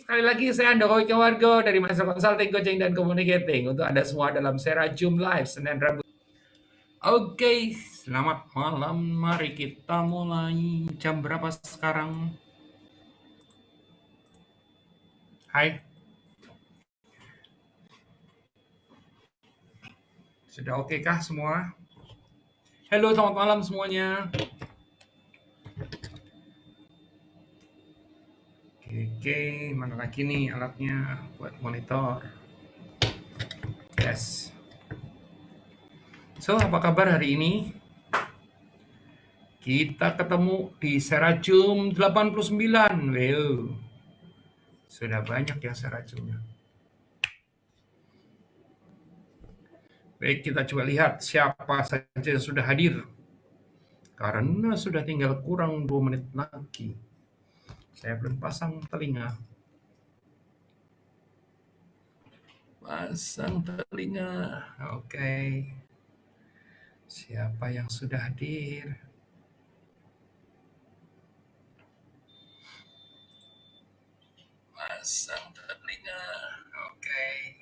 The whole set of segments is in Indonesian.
sekali lagi saya Andoko Wargo dari Master Consulting, Coaching, dan Communicating untuk Anda semua dalam Sera Zoom Live Senin Rabu. Oke, selamat malam. Mari kita mulai. Jam berapa sekarang? Hai. Sudah oke kah semua? Halo, selamat malam semuanya. Oke, mana lagi nih alatnya buat monitor? Yes. So, apa kabar hari ini? Kita ketemu di Serajum 89. Wow. Sudah banyak ya Serajumnya. Baik, kita coba lihat siapa saja yang sudah hadir. Karena sudah tinggal kurang 2 menit lagi. Saya belum pasang telinga. Pasang telinga. Oke. Siapa yang sudah hadir? Pasang telinga. Oke.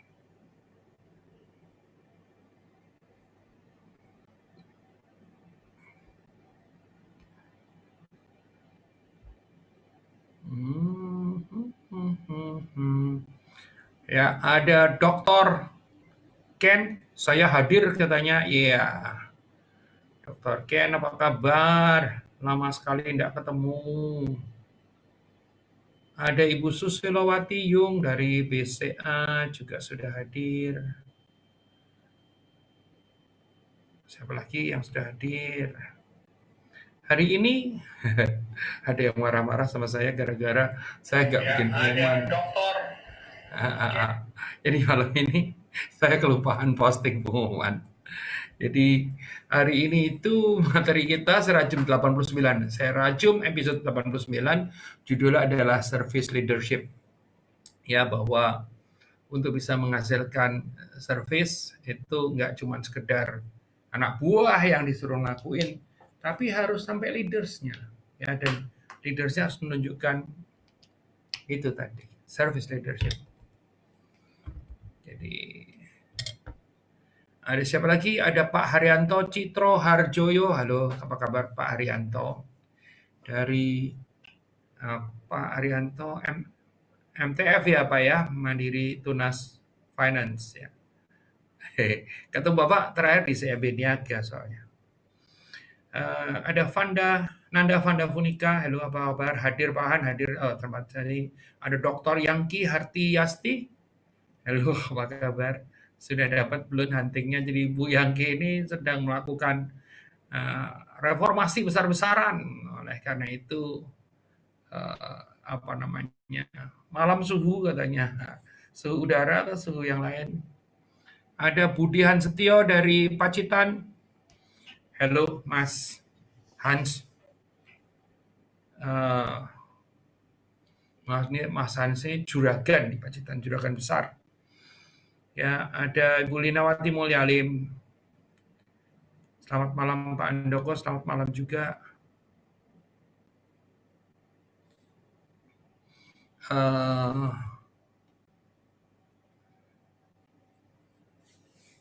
Ya, ada Dokter Ken. Saya hadir katanya. Iya. Dokter Ken, apa kabar? Lama sekali tidak ketemu. Ada Ibu Suswilawati Yung dari BCA juga sudah hadir. Siapa lagi yang sudah hadir? Hari ini ada yang marah-marah sama saya gara-gara saya nggak bikin pengumuman. Jadi malam ini saya kelupaan posting pengumuman. Jadi hari ini itu materi kita Serajum 89. Serajum episode 89 judulnya adalah Service Leadership. Ya, bahwa untuk bisa menghasilkan service itu nggak cuma sekedar anak buah yang disuruh ngelakuin, tapi harus sampai leadersnya. Ya, dan leadersnya harus menunjukkan itu tadi, service leadership. Jadi ada siapa lagi? Ada Pak Haryanto Citro Harjoyo. Halo, apa kabar Pak Haryanto? Dari Pak Haryanto MTF ya Pak ya, Mandiri Tunas Finance ya. Ketemu Bapak terakhir di CIB Niaga soalnya. Ada Nanda Vanda Funika. Halo, apa kabar? Hadir Pak Han, hadir tempat tadi. Ada Dr. Yangki Harti Yasti. Halo, apa kabar? Sudah dapat belum huntingnya? Jadi Bu Yangki ini sedang melakukan reformasi besar-besaran. Oleh karena itu apa namanya, malam suhu katanya, suhu udara atau suhu yang lain. Ada Budihan Setio dari Pacitan. Halo Mas Hans. Mas Hans ini juragan di Pacitan, juragan besar. Ya, ada Ibu Linawati Mulyalim. Selamat malam Pak Andoko, selamat malam juga.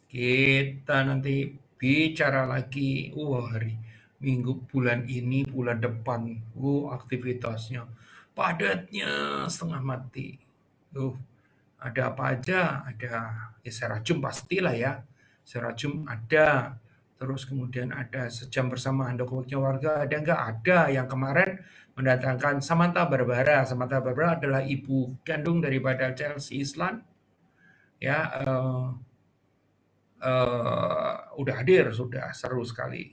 Kita nanti bicara lagi. Hari Minggu bulan ini, bulan depan. Aktivitasnya padatnya setengah mati. Ada apa aja? Ada ya Serajum pastilah ya. Serajum ada. Terus kemudian ada Sejam Bersama Handoko Warga. Ada nggak? Ada. Yang kemarin mendatangkan Samantha Barbara. Samantha Barbara adalah ibu kandung daripada Chelsea Islan. Ya, udah hadir, sudah seru sekali.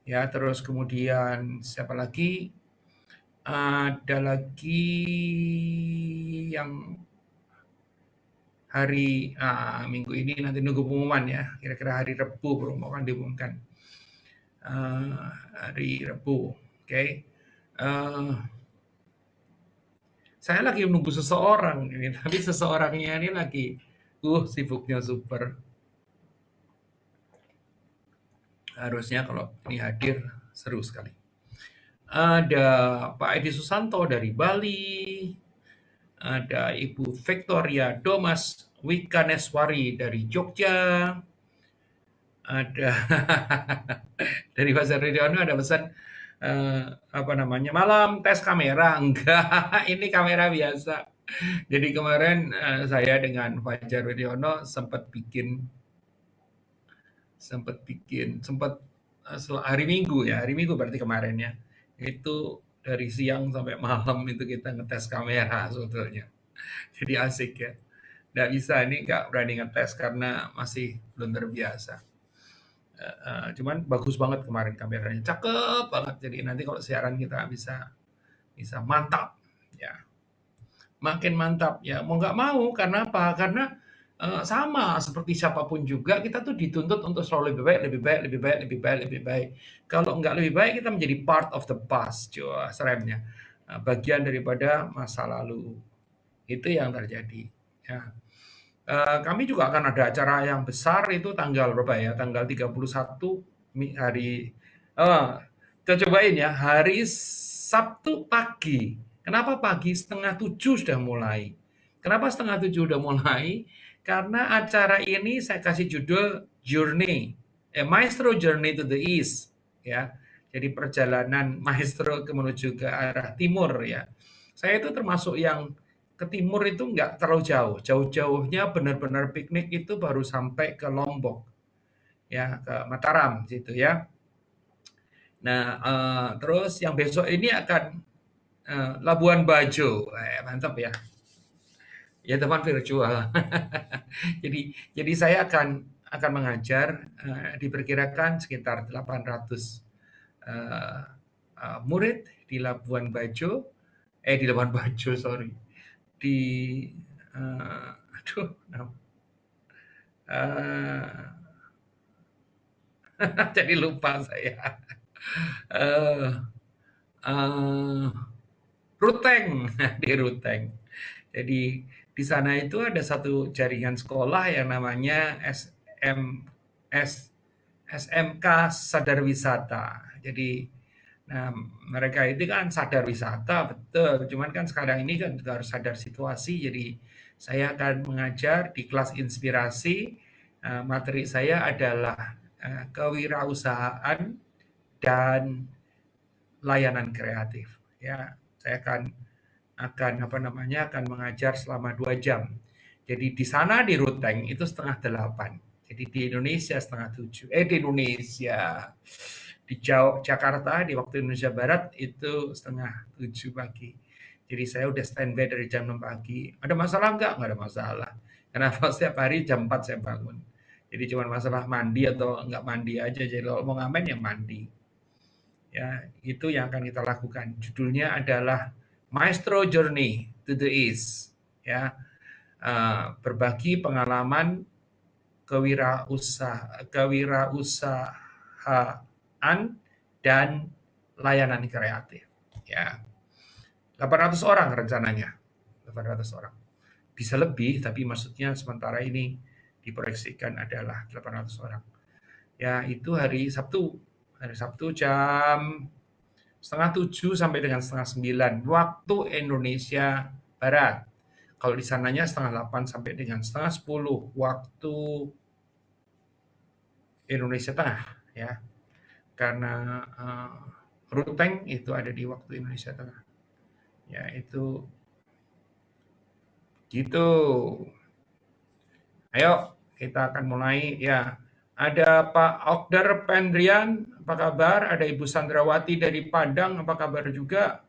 Ya, terus kemudian siapa lagi? Ada lagi yang hari minggu ini nanti nunggu pengumuman ya. Kira-kira hari Rabu pengumuman diumumkan. Hari Rabu, oke. Saya lagi menunggu seseorang ini, tapi seseorangnya ini lagi sibuknya super. Harusnya kalau ini hadir seru sekali. Ada Pak Edi Susanto dari Bali. ada Ibu Victoria Domas Wikaneswari dari Jogja, ada dari Pasar Ridhono ada pesan apa namanya malam tes kamera enggak ini kamera biasa. Jadi kemarin saya dengan Fajar Widiono sempat hari Minggu ya, hari Minggu berarti kemarin ya. Itu dari siang sampai malam itu kita ngetes kamera sebetulnya. Jadi asik ya. Nggak bisa ini nggak berani ngetes karena masih belum terbiasa. Cuman bagus banget kemarin kameranya, cakep banget. Jadi nanti kalau siaran kita bisa mantap ya. Makin mantap ya mau nggak mau karena apa? Karena sama seperti siapapun juga kita tuh dituntut untuk selalu lebih baik, lebih baik, lebih baik, lebih baik, lebih baik. Kalau nggak lebih baik kita menjadi part of the past, coba seremnya. Bagian daripada masa lalu itu yang terjadi. Ya. Kami juga akan ada acara yang besar itu tanggal berapa ya? Tanggal 31 hari. Kita cobain ya hari Sabtu pagi. Kenapa pagi? 6:30 sudah mulai. Kenapa 6:30 sudah mulai? Karena acara ini saya kasih judul Journey, Maestro Journey to the East, ya. Jadi perjalanan maestro menuju ke arah timur ya. Saya itu termasuk yang ke timur itu nggak terlalu jauh. Jauh-jauhnya benar-benar piknik itu baru sampai ke Lombok, ya ke Mataram situ ya. Nah, terus yang besok ini akan Labuan Bajo, mantap ya. Ya teman virtual. jadi saya akan mengajar diperkirakan sekitar 800 murid di Labuan Bajo, di Labuan Bajo sorry, di aduh, jadi lupa saya. Ruteng, di Ruteng. Jadi di sana itu ada satu jaringan sekolah yang namanya SMK Sadar Wisata. Jadi nah, mereka itu kan sadar wisata betul, cuman kan sekarang ini kan juga harus sadar situasi. Jadi saya akan mengajar di kelas inspirasi. Materi saya adalah kewirausahaan dan layanan kreatif. Ya, saya akan mengajar selama 2 jam. Jadi di sana di Ruteng itu 7:30. Jadi di Indonesia 6:30. Di Indonesia di Jakarta di waktu Indonesia Barat itu 6:30 pagi. Jadi saya udah standby dari jam 6 pagi. Ada masalah enggak? Enggak ada masalah. Kenapa setiap hari jam 4 saya bangun. Jadi cuma masalah mandi atau enggak mandi aja. Jadi kalau mau ngamen ya mandi. Ya, itu yang akan kita lakukan. Judulnya adalah Maestro Journey to the East. Ya, berbagi pengalaman kewirausahaan dan layanan kreatif. Ya, 800 orang rencananya. 800 orang. Bisa lebih, tapi maksudnya sementara ini diproyeksikan adalah 800 orang. Ya, itu hari Sabtu. Hari Sabtu jam 6:30 sampai dengan 8:30 waktu Indonesia Barat. Kalau di sananya 7:30 sampai dengan 9:30 waktu Indonesia Tengah ya. Karena Ruteng itu ada di waktu Indonesia Tengah. Ya, itu gitu. Ayo kita akan mulai ya. Ada Pak Okdar Pendrian, apa kabar? Ada Ibu Sandrawati dari Padang, apa kabar juga?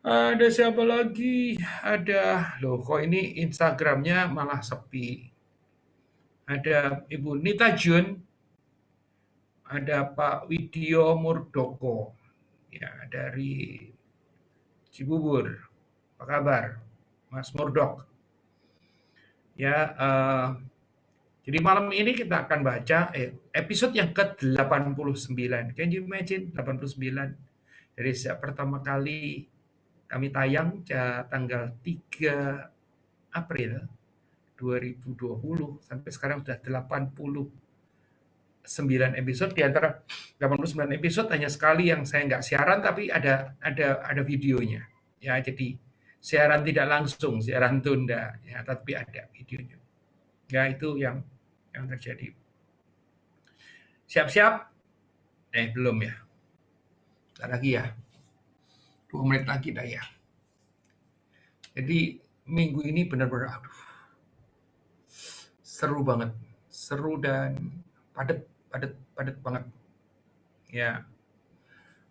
Ada siapa lagi? Ada, loh kok ini Instagramnya malah sepi. Ada Ibu Nita Jun, ada Pak Widyo Murdoko, ya dari Cibubur. Apa kabar, Mas Murdok? Ya, jadi malam ini kita akan baca episode yang ke-89. Can you imagine 89? Dari sejak pertama kali kami tayang tanggal 3 April 2020 sampai sekarang sudah 89 episode. Di antara 89 episode hanya sekali yang saya nggak siaran tapi ada videonya. Ya, jadi siaran tidak langsung, siaran tunda, ya, tapi ada videonya. Ya, itu yang terjadi. Siap-siap? Belum ya. Ntar lagi ya. 2 menit lagi dah ya. Jadi minggu ini benar-benar aduh, seru banget. Seru dan padat, padat, padat banget. Ya,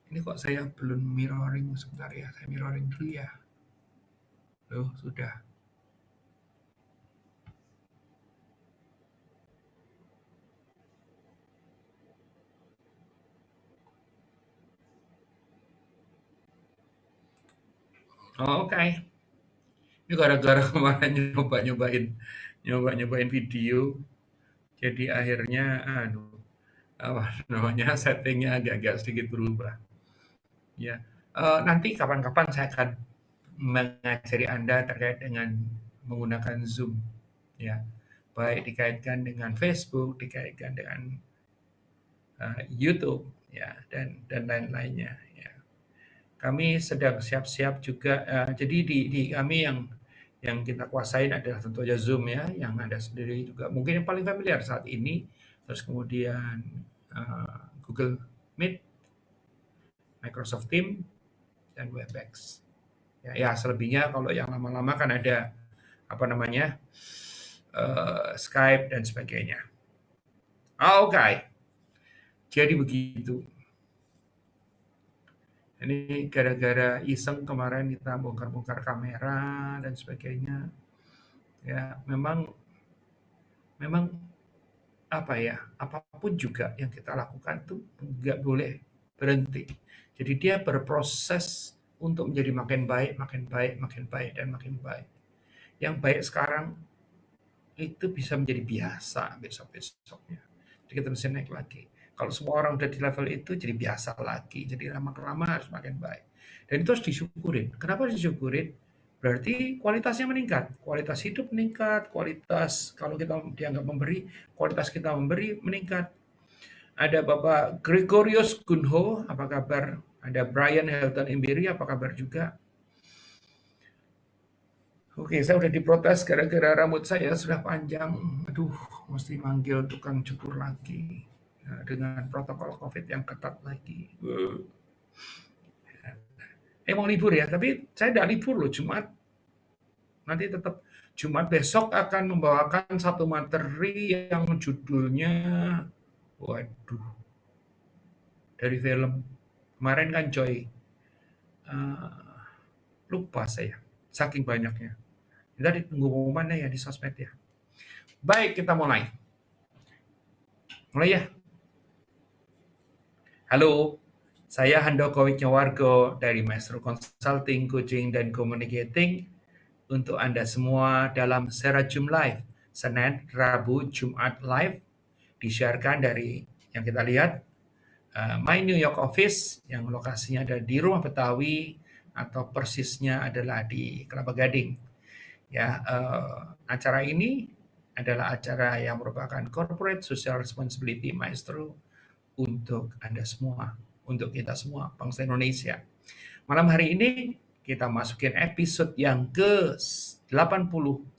ini kok saya belum mirroring sebentar ya. Saya mirroring dulu ya. Loh, sudah. Oh, oke. Ini gara-gara kemarin nyoba-nyobain video, jadi akhirnya apa namanya, settingnya agak-agak sedikit berubah. Ya, nanti kapan-kapan saya akan mengajari Anda terkait dengan menggunakan Zoom, ya. Baik dikaitkan dengan Facebook, dikaitkan dengan YouTube, ya, dan lain-lainnya, ya. Kami sedang siap-siap juga, jadi di kami yang kita kuasain adalah tentu aja Zoom ya, yang Anda sendiri juga mungkin yang paling familiar saat ini, terus kemudian Google Meet, Microsoft Teams, dan Webex. Ya, selebihnya kalau yang lama-lama kan ada apa namanya Skype dan sebagainya. Oke. Jadi begitu. Ini gara-gara iseng kemarin kita bongkar-bongkar kamera dan sebagainya. Ya, memang apa ya, apapun juga yang kita lakukan tuh nggak boleh berhenti. Jadi dia berproses untuk menjadi makin baik, makin baik, makin baik, dan makin baik. Yang baik sekarang itu bisa menjadi biasa besok-besoknya. Jadi kita mesti naik lagi. Kalau semua orang udah di level itu jadi biasa lagi. Jadi lama-kelamaan harus makin baik. Dan itu harus disyukurin. Kenapa disyukurin? Berarti kualitasnya meningkat. Kualitas hidup meningkat. Kualitas kalau kita dianggap memberi, kualitas kita memberi meningkat. Ada Bapak Gregorius Gunho, apa kabar? Ada Brian Helton Imbiri, apa kabar juga? Oke, saya udah diprotes gara-gara rambut saya sudah panjang. Aduh, mesti manggil tukang cukur lagi. Ya, dengan protokol COVID yang ketat lagi. Mau libur ya, tapi saya tidak libur loh, Jumat. Nanti tetap Jumat besok akan membawakan satu materi yang judulnya, waduh, dari film. Kemarin kan Joy. Lupa saya, saking banyaknya. Kita ditunggu pengumumannya ya di sosmed ya. Baik, kita mulai. Mulai ya. Halo, saya Handoko Wijnyowargo dari Maestro Consulting, Coaching, dan Communicating untuk Anda semua dalam Serajum Live, Senin, Rabu, Jumat Live, disiarkan dari yang kita lihat, My New York Office, yang lokasinya ada di Rumah Betawi, atau persisnya adalah di Kelapa Gading. Ya, acara ini adalah acara yang merupakan Corporate Social Responsibility Maestro untuk Anda semua, untuk kita semua, bangsa Indonesia. Malam hari ini kita masukin episode yang ke-89, 89,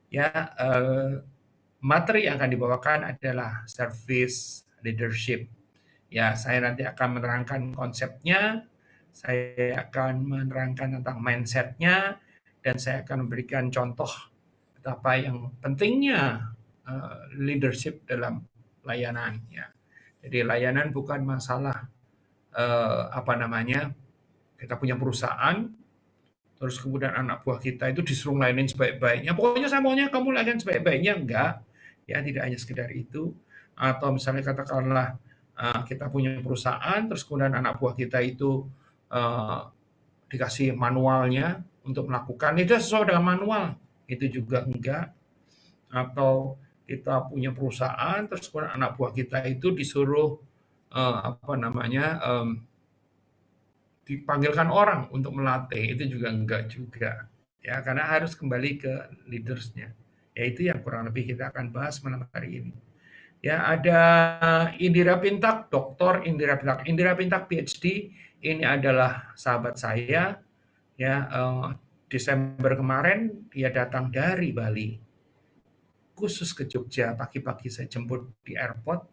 ya, materi yang akan dibawakan adalah service leadership. Ya, saya nanti akan menerangkan konsepnya, saya akan menerangkan tentang mindset-nya, dan saya akan memberikan contoh betapa yang pentingnya leadership dalam layanan. Ya. Jadi layanan bukan masalah kita punya perusahaan, terus kemudian anak buah kita itu disuruh layanin sebaik-baiknya. Pokoknya saya maunya kamu layanin sebaik-baiknya, enggak. Ya, tidak hanya sekedar itu. Atau misalnya katakanlah kita punya perusahaan, terus kemudian anak buah kita itu dikasih manualnya untuk melakukan, itu sesuai dengan manual. Itu juga enggak. Atau kita punya perusahaan, terus kemudian anak buah kita itu disuruh dipanggilkan orang untuk melatih, itu juga enggak juga. Ya, karena harus kembali ke leadersnya. Yaitu yang kurang lebih kita akan bahas malam hari ini. Ya, ada Indira Pintak, Dr. Indira Pintak. Indira Pintak PhD ini adalah sahabat saya, ya, Desember kemarin dia datang dari Bali, khusus ke Jogja. Pagi-pagi saya jemput di airport,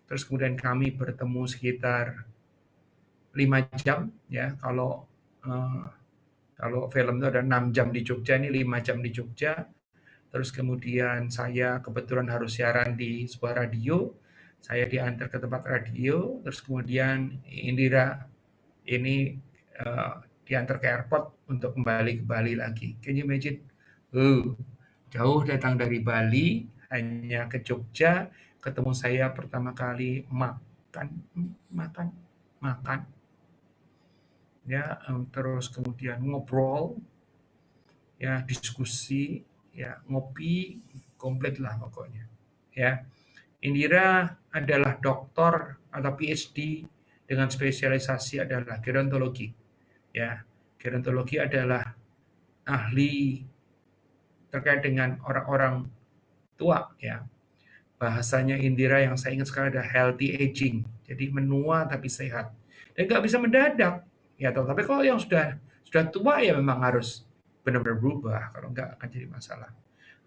terus kemudian kami bertemu sekitar 5 jam, ya. Eh, Kalau film itu ada 6 jam di Jogja, ini 5 jam di Jogja. Terus kemudian saya kebetulan harus siaran di sebuah radio, saya diantar ke tempat radio, terus kemudian Indira ini eh, diantar ke airport untuk kembali ke Bali lagi. Can you imagine? Uh, Jauh datang dari Bali, hanya ke Jogja, ketemu saya pertama kali makan, makan, makan, ya, terus kemudian ngobrol, ya, diskusi, ya, ngopi, komplit lah pokoknya. Ya, Indira adalah doktor atau PhD dengan spesialisasi adalah gerontologi. Ya, gerontologi adalah ahli terkait dengan orang-orang tua. Ya, bahasanya Indira yang saya ingat sekarang ada healthy aging. Jadi menua tapi sehat. Dan nggak bisa mendadak. Ya, tapi kalau yang sudah tua ya memang harus benar-benar berubah. Kalau nggak akan jadi masalah.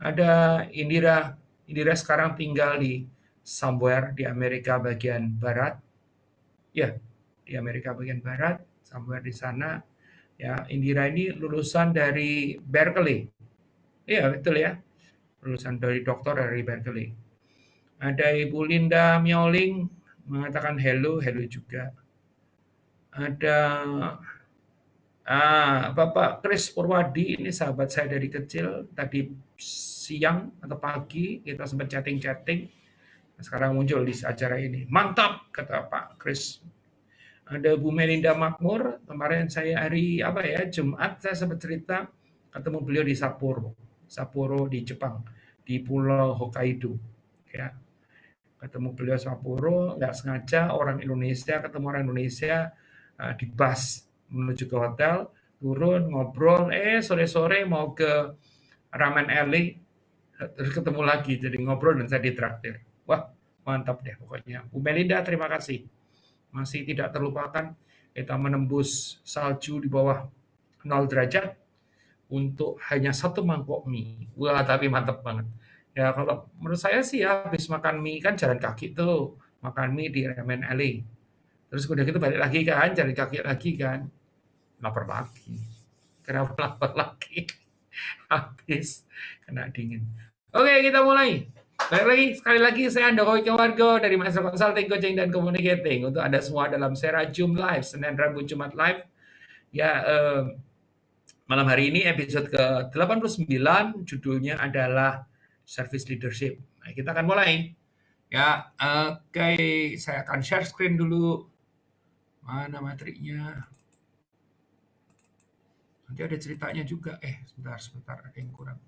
Ada Indira. Indira sekarang tinggal di somewhere di Amerika bagian barat. Ya, di Amerika bagian barat, somewhere di sana. Ya, Indira ini lulusan dari Berkeley. Iya, betul ya. Lulusan dari doktor dari Berkeley. Ada Ibu Linda Mioling mengatakan hello, hello juga. Ada Bapak Kris Purwadi, ini sahabat saya dari kecil. Tadi siang atau pagi kita sempat chatting-chatting. Sekarang muncul di acara ini. Mantap, kata Pak Kris. Ada Bu Melinda Makmur, kemarin saya hari Jumat saya sempat cerita ketemu beliau di Sapporo di Jepang, di Pulau Hokkaido. Ya, ketemu beliau Sapporo, nggak sengaja orang Indonesia ketemu orang Indonesia di bus menuju ke hotel, turun ngobrol, sore-sore mau ke Ramen Alley, terus ketemu lagi, jadi ngobrol dan saya ditraktir. Wah, mantap deh pokoknya. Bu Melinda, terima kasih. Masih tidak terlupakan kita menembus salju di bawah 0 derajat untuk hanya 1 mangkok mie. Wah, tapi mantap banget. Ya, kalau menurut saya sih ya, habis makan mie kan jalan kaki tuh. Makan mie di Ramen Alley. Terus udah gitu balik lagi kan, jalan kaki lagi kan. Lapar lagi. Kenapa lapar lagi? Habis kena dingin. Oke, kita mulai. Baik lagi, sekali lagi saya Andoko Wargo dari Master Consulting, Coaching, dan Communicating. Untuk Anda semua dalam Sera Zoom Live, Senin, Rabu, Jumat Live. Ya, malam hari ini episode ke-89, judulnya adalah Service Leadership. Nah, kita akan mulai. Ya, oke, saya akan share screen dulu. Mana materinya? Nanti ada ceritanya juga. Sebentar, ada yang kurang.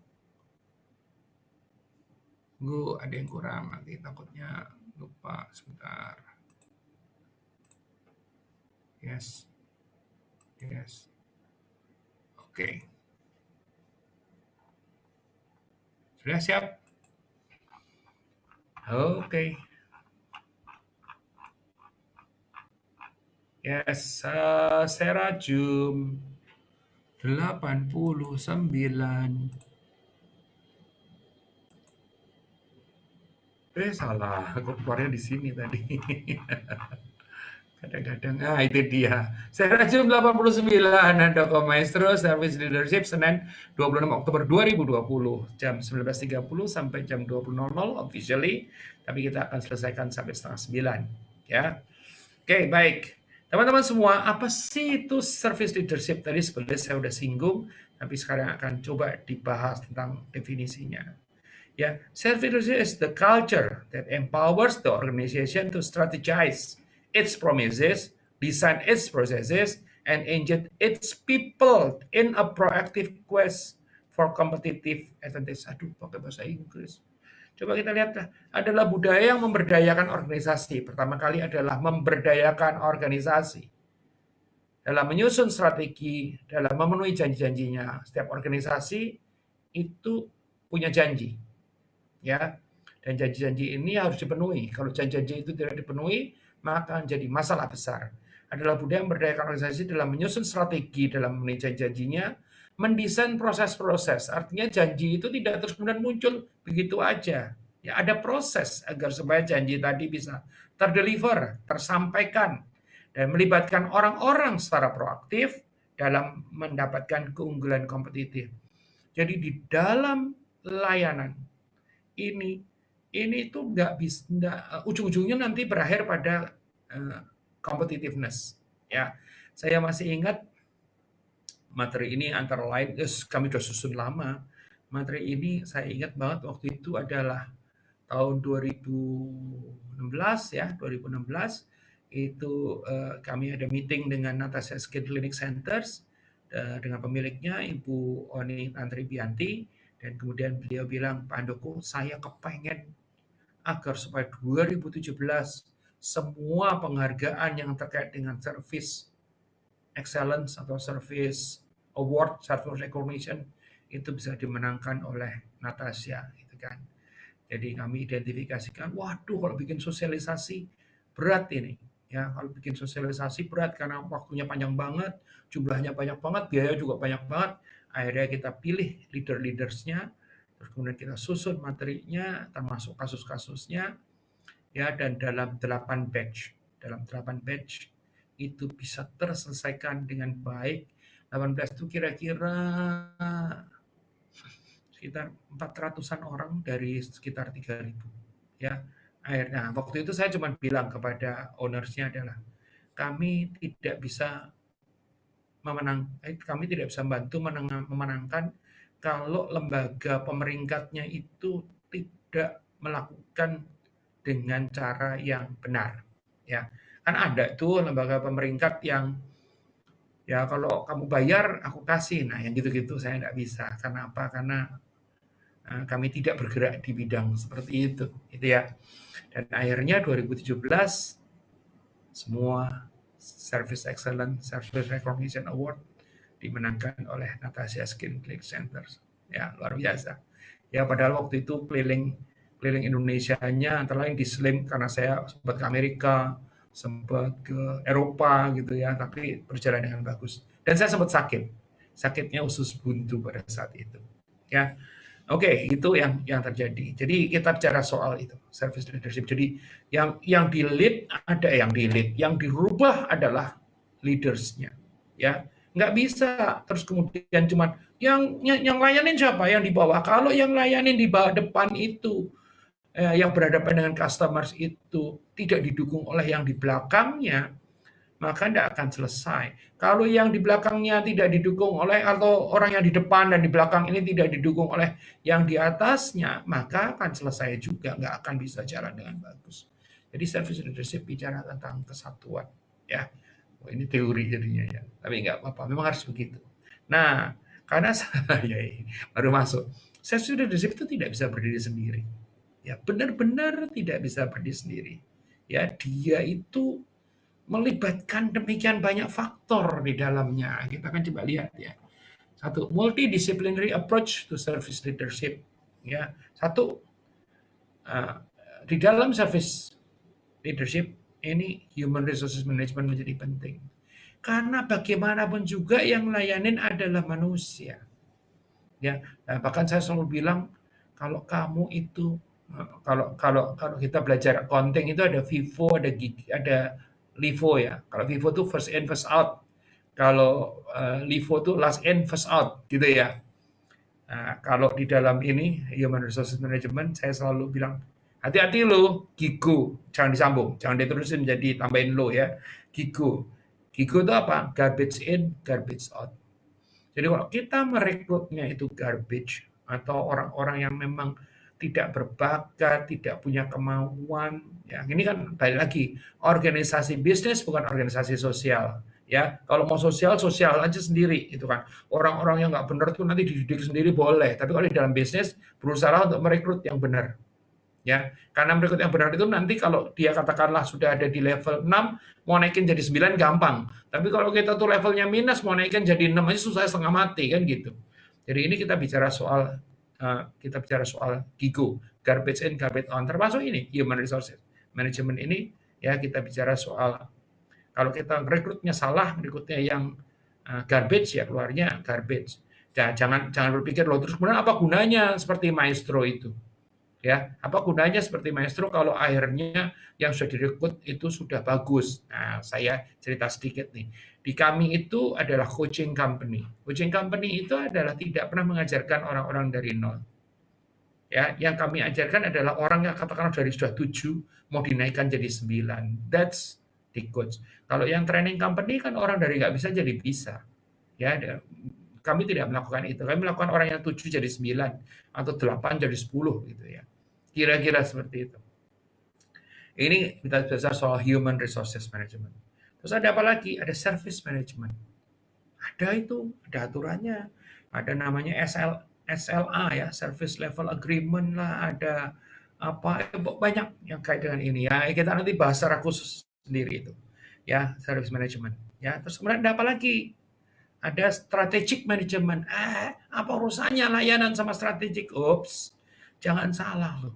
Tunggu, ada yang kurang. Nanti takutnya lupa. Sebentar. Yes. Oke. Sudah siap? Oke. Yes, Sera Zoom 89. Salah, kok keluarnya di sini tadi. Kadang-kadang, itu dia. Sera Zoom 89, Handoko Maestro, Service Leadership, Senin 26 Oktober 2020, jam 19.30 sampai jam 20.00 officially, tapi kita akan selesaikan sampai setengah 9. Ya. Oke, baik. Teman-teman semua, apa sih itu service leadership? Tadi sebenarnya saya sudah singgung, tapi sekarang akan coba dibahas tentang definisinya. Ya, service leadership is the culture that empowers the organization to strategize its promises, design its processes, and engage its people in a proactive quest for competitive advantage. Aduh, pakai bahasa Inggris. Coba kita lihat, adalah budaya yang memberdayakan organisasi. Pertama kali adalah memberdayakan organisasi. Dalam menyusun strategi, dalam memenuhi janji-janjinya. Setiap organisasi itu punya janji. Ya, dan janji-janji ini harus dipenuhi. Kalau janji-janji itu tidak dipenuhi, maka akan jadi masalah besar. adalah budaya memberdayakan organisasi dalam menyusun strategi, dalam memenuhi janji-janjinya, mendesain proses-proses. Artinya janji itu tidak terus kemudian muncul begitu aja. Ya, ada proses agar supaya janji tadi bisa terdeliver, tersampaikan, dan melibatkan orang-orang secara proaktif dalam mendapatkan keunggulan kompetitif. Jadi di dalam layanan ini tuh nggak bisa, ujung-ujungnya nanti berakhir pada competitiveness. Ya, saya masih ingat materi ini antara lain, kami sudah susun lama. Materi ini saya ingat banget waktu itu adalah tahun 2016 ya, 2016 itu kami ada meeting dengan Natasha Skin Clinic Centers dengan pemiliknya Ibu Oni Tantri Bianti, dan kemudian beliau bilang, Pak Handoko, saya kepengen agar supaya 2017 semua penghargaan yang terkait dengan service excellence atau service award, service recognition itu bisa dimenangkan oleh Natasha, gitu kan. Jadi kami identifikasikan, waduh kalau bikin sosialisasi berat ini. Ya, kalau bikin sosialisasi berat karena waktunya panjang banget, jumlahnya banyak banget, biaya juga banyak banget. Akhirnya kita pilih leader-leadersnya, terus kemudian kita susun materinya, termasuk kasus-kasusnya, ya, dan dalam 8 batch itu bisa terselesaikan dengan baik. 18 itu kira-kira sekitar 400-an orang dari sekitar 3.000. Ya, akhirnya waktu itu saya cuma bilang kepada ownersnya adalah kami tidak bisa membantu memenangkan kalau lembaga pemeringkatnya itu tidak melakukan dengan cara yang benar. Ya, kan ada tuh lembaga pemeringkat yang ya kalau kamu bayar aku kasih. Nah, yang gitu-gitu saya nggak bisa. Karena apa? Karena kami tidak bergerak di bidang seperti itu, gitu ya. Dan akhirnya 2017 semua Service Excellence, Service Recognition Award dimenangkan oleh Natasha Skin Clinic Centers. Ya, luar biasa. Ya, padahal waktu itu keliling Indonesianya antara lain di Slim karena saya sempat ke Amerika, sempat ke Eropa gitu ya, tapi berjalan dengan bagus. Dan saya sempat sakitnya usus buntu pada saat itu. Ya, oke, itu yang terjadi. Jadi kita bicara soal itu, service leadership. Jadi yang di-lead ada yang dirubah adalah leaders-nya. Ya, nggak bisa terus kemudian cuman yang layanin siapa? Yang di bawah. Kalau yang layanin di bawah depan itu yang berhadapan dengan customers itu tidak didukung oleh yang di belakangnya, maka tidak akan selesai. Kalau yang di belakangnya tidak didukung oleh, atau orang yang di depan dan di belakang ini tidak didukung oleh yang di atasnya, maka akan selesai juga, nggak akan bisa jalan dengan bagus. Jadi service leadership bicara tentang kesatuan, ya. Oh, ini teori jadinya ya, tapi nggak apa-apa, memang harus begitu. Nah, karena saya baru masuk, service leadership itu tidak bisa berdiri sendiri, ya, benar-benar tidak bisa berdiri sendiri. Ya, dia itu melibatkan demikian banyak faktor di dalamnya. Kita akan coba lihat ya. Satu, multidisciplinary approach to service leadership. Ya, satu, di dalam service leadership ini human resources management menjadi penting. Karena bagaimanapun juga yang layanin adalah manusia. Ya, bahkan saya selalu bilang kalau kamu itu kalau kita belajar accounting itu ada FIFO, ada LIFO ya. Kalau FIFO itu first in first out. Kalau LIFO itu last in first out gitu ya. Nah, kalau di dalam ini human resources management saya selalu bilang hati-hati lo, GIGO, jangan disambung, jangan diterusin jadi tambahin lo ya. GIGO itu apa? Garbage in, garbage out. Jadi kalau kita merekrutnya itu garbage atau orang-orang yang memang tidak berbakat, tidak punya kemauan, ya ini kan balik lagi, organisasi bisnis bukan organisasi sosial. Ya, kalau mau sosial aja sendiri, itu kan. Orang-orang yang nggak benar tuh nanti dididik sendiri boleh, tapi kalau di dalam bisnis berusaha untuk merekrut yang benar. Ya, karena merekrut yang benar itu nanti kalau dia katakanlah sudah ada di level 6, mau naikin jadi 9 gampang. Tapi kalau kita tuh levelnya minus, mau naikin jadi 6 aja susah setengah mati kan gitu. Jadi ini kita bicara soal GIGO, garbage in, garbage on, termasuk ini human resources management ini ya, kita bicara soal Kalau kita rekrutnya salah, rekrutnya yang garbage, ya keluarnya garbage. Jangan berpikir loh terus kemudian apa gunanya seperti maestro itu. Ya, apa gunanya seperti maestro kalau akhirnya yang sudah direkrut itu sudah bagus. Nah, saya cerita sedikit nih. Di kami itu adalah coaching company. Coaching company itu adalah tidak pernah mengajarkan orang-orang dari nol. Ya, yang kami ajarkan adalah orang yang katakanlah dari sudah 7 mau dinaikkan jadi 9. That's the coach. Kalau yang training company kan orang dari nggak bisa jadi bisa. Ya, kami tidak melakukan itu. Kami melakukan orang yang 7 jadi 9 atau 8 jadi 10 gitu ya. Kira-kira seperti itu. Ini kita bicara soal human resources management. Terus ada apa lagi? Ada service management. Ada itu, ada aturannya. Ada namanya SLA ya, service level agreement lah, ada apa banyak yang kait dengan ini ya. Kita nanti bahas secara khusus sendiri itu. Ya, service management. Ya, terus kemudian ada apa lagi? Ada strategic management. Apa urusannya layanan sama strategic? Ups, jangan salah loh.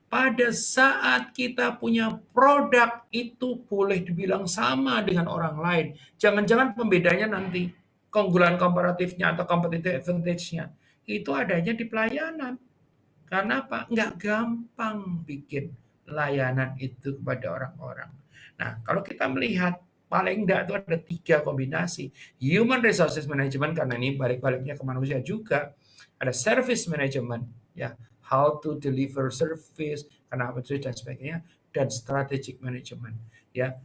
Pada saat kita punya produk itu boleh dibilang sama dengan orang lain. Jangan-jangan pembedanya nanti keunggulan komparatifnya atau competitive advantage-nya itu adanya di pelayanan. Karena apa? Nggak gampang bikin layanan itu kepada orang-orang. Nah, kalau kita melihat paling enggak itu ada 3 kombinasi. Human resources management, karena ini balik-baliknya ke manusia juga. Ada service management, ya, how to deliver service, kenapa dan sebagainya. Dan strategic management, ya,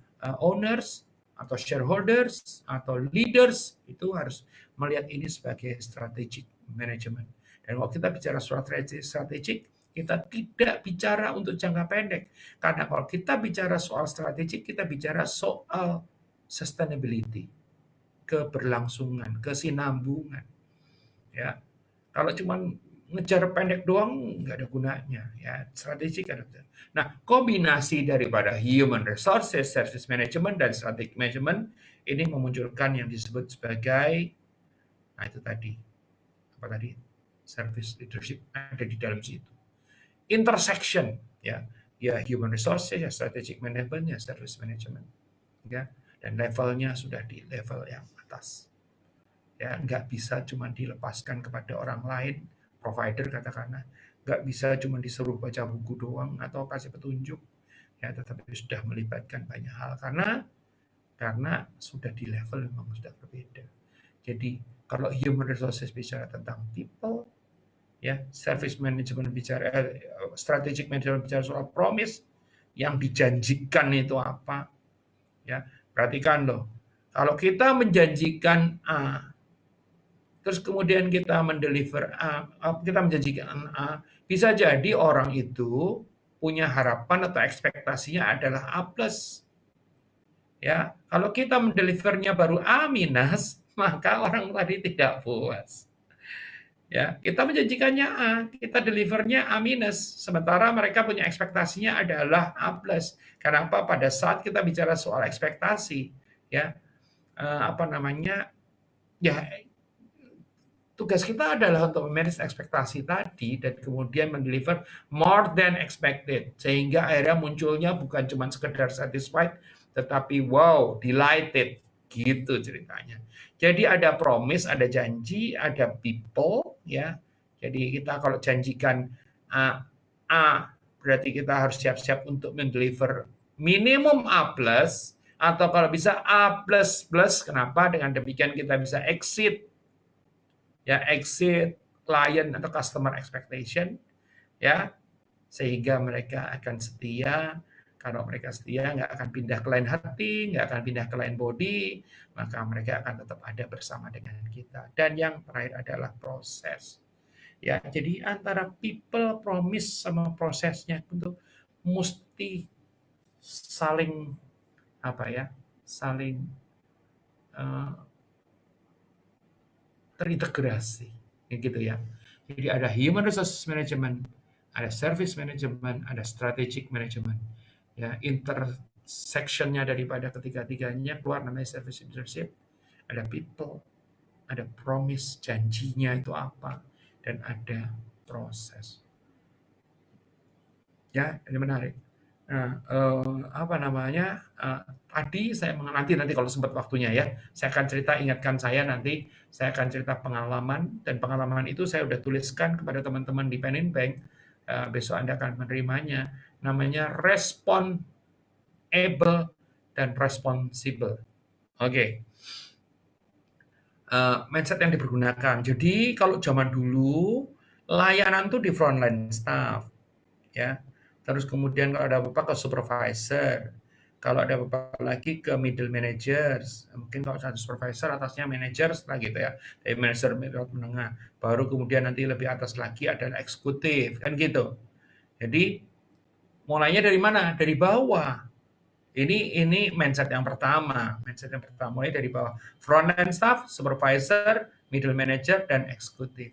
owners atau shareholders atau leaders itu harus melihat ini sebagai strategic management. Dan kalau kita bicara strategik, kita tidak bicara untuk jangka pendek. Karena kalau kita bicara soal strategik, kita bicara soal sustainability, keberlangsungan, kesinambungan. Ya, kalau cuma ngejar pendek doang nggak ada gunanya. Ya, strategik ada. Nah, kombinasi daripada human resources, service management, dan strategic management ini memunculkan yang disebut sebagai, nah itu tadi, apa tadi? Service leadership ada di dalam situ. Intersection, ya human resources, ya strategic management, ya service management, ya, dan levelnya sudah di level yang atas. Ya, nggak bisa cuma dilepaskan kepada orang lain, provider katakanlah, nggak bisa cuma disuruh baca buku doang atau kasih petunjuk, ya, tetapi sudah melibatkan banyak hal karena sudah di level memang sudah berbeda. Jadi kalau human resources bicara tentang people, ya, service management bicara, strategic management bicara soal promise, yang dijanjikan itu apa, ya, perhatikan loh, kalau kita menjanjikan A, terus kemudian kita mendeliver A, kita menjanjikan A, bisa jadi orang itu punya harapan atau ekspektasinya adalah A+. Ya, kalau kita mendelivernya baru A-, maka orang tadi tidak puas. Ya, kita menjanjikannya A, kita delivernya A-, sementara mereka punya ekspektasinya adalah A+. Kenapa? Pada saat kita bicara soal ekspektasi, ya, ya, tugas kita adalah untuk memanage ekspektasi tadi dan kemudian mendeliver more than expected, sehingga akhirnya munculnya bukan cuma sekedar satisfied, tetapi wow, delighted, gitu ceritanya. Jadi ada promise, ada janji, ada people, ya. Jadi kita kalau janjikan A, berarti kita harus siap-siap untuk mendeliver minimum A+, atau kalau bisa A++. Kenapa? Dengan demikian kita bisa exit client atau customer expectation, ya, sehingga mereka akan setia. Kalau mereka setia, nggak akan pindah ke lain hati, nggak akan pindah ke lain body, maka mereka akan tetap ada bersama dengan kita. Dan yang terakhir adalah proses. Ya, jadi antara people, promise, sama prosesnya itu mesti saling terintegrasi, gitu ya. Jadi ada human resources management, ada service management, ada strategic management. Ya, intersectionnya daripada ketiga-tiganya keluar namanya service leadership. Ada people, ada promise, janjinya itu apa, dan ada proses. Ya, ini menarik. Nah, apa namanya, tadi saya nanti kalau sempat waktunya ya, saya akan cerita, ingatkan saya nanti, saya akan cerita pengalaman, dan pengalaman itu saya udah tuliskan kepada teman-teman di Pen in Bank, besok Anda akan menerimanya, namanya responsible dan responsible. Oke, mindset yang dipergunakan. Jadi kalau zaman dulu, layanan tuh di frontline staff, ya. Terus kemudian kalau ada apa-apa ke supervisor, kalau ada apa-apa lagi ke middle managers, mungkin kalau satu supervisor atasnya managers lah gitu ya, dari manager menengah, baru kemudian nanti lebih atas lagi adalah eksekutif, kan gitu. Jadi mulainya dari mana? Dari bawah. Ini mindset yang pertama, mulai dari bawah. Front end staff, supervisor, middle manager, dan eksekutif.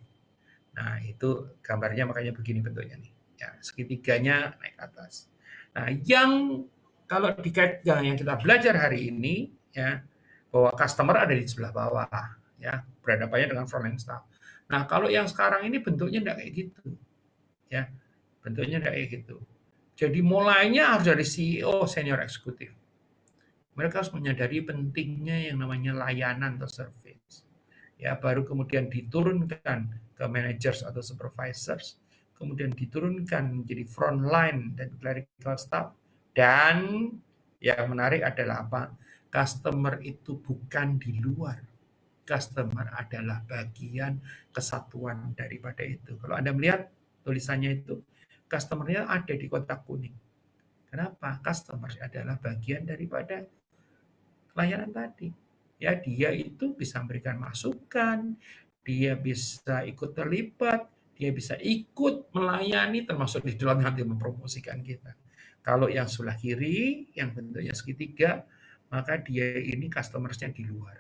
Nah, itu gambarnya makanya begini bentuknya nih. Ya, segitiganya naik ke atas. Nah, yang kalau dikaitkan yang kita belajar hari ini ya, bahwa customer ada di sebelah bawah ya, berhadapannya dengan front end staff. Nah, kalau yang sekarang ini bentuknya enggak kayak gitu ya. Bentuknya enggak kayak gitu. Jadi mulainya harus dari CEO senior eksekutif. Mereka harus menyadari pentingnya yang namanya layanan atau service. Ya, baru kemudian diturunkan ke managers atau supervisors, kemudian diturunkan menjadi frontline dan clerical staff, dan yang menarik adalah apa? Customer itu bukan di luar. Customer adalah bagian kesatuan daripada itu. Kalau Anda melihat tulisannya itu, customer-nya ada di kotak kuning. Kenapa? Customer adalah bagian daripada layanan tadi. Ya, dia itu bisa memberikan masukan, dia bisa ikut terlibat, dia bisa ikut melayani, termasuk di dalam nanti mempromosikan kita. Kalau yang sebelah kiri, yang bentuknya segitiga, maka dia ini customer-nya di luar.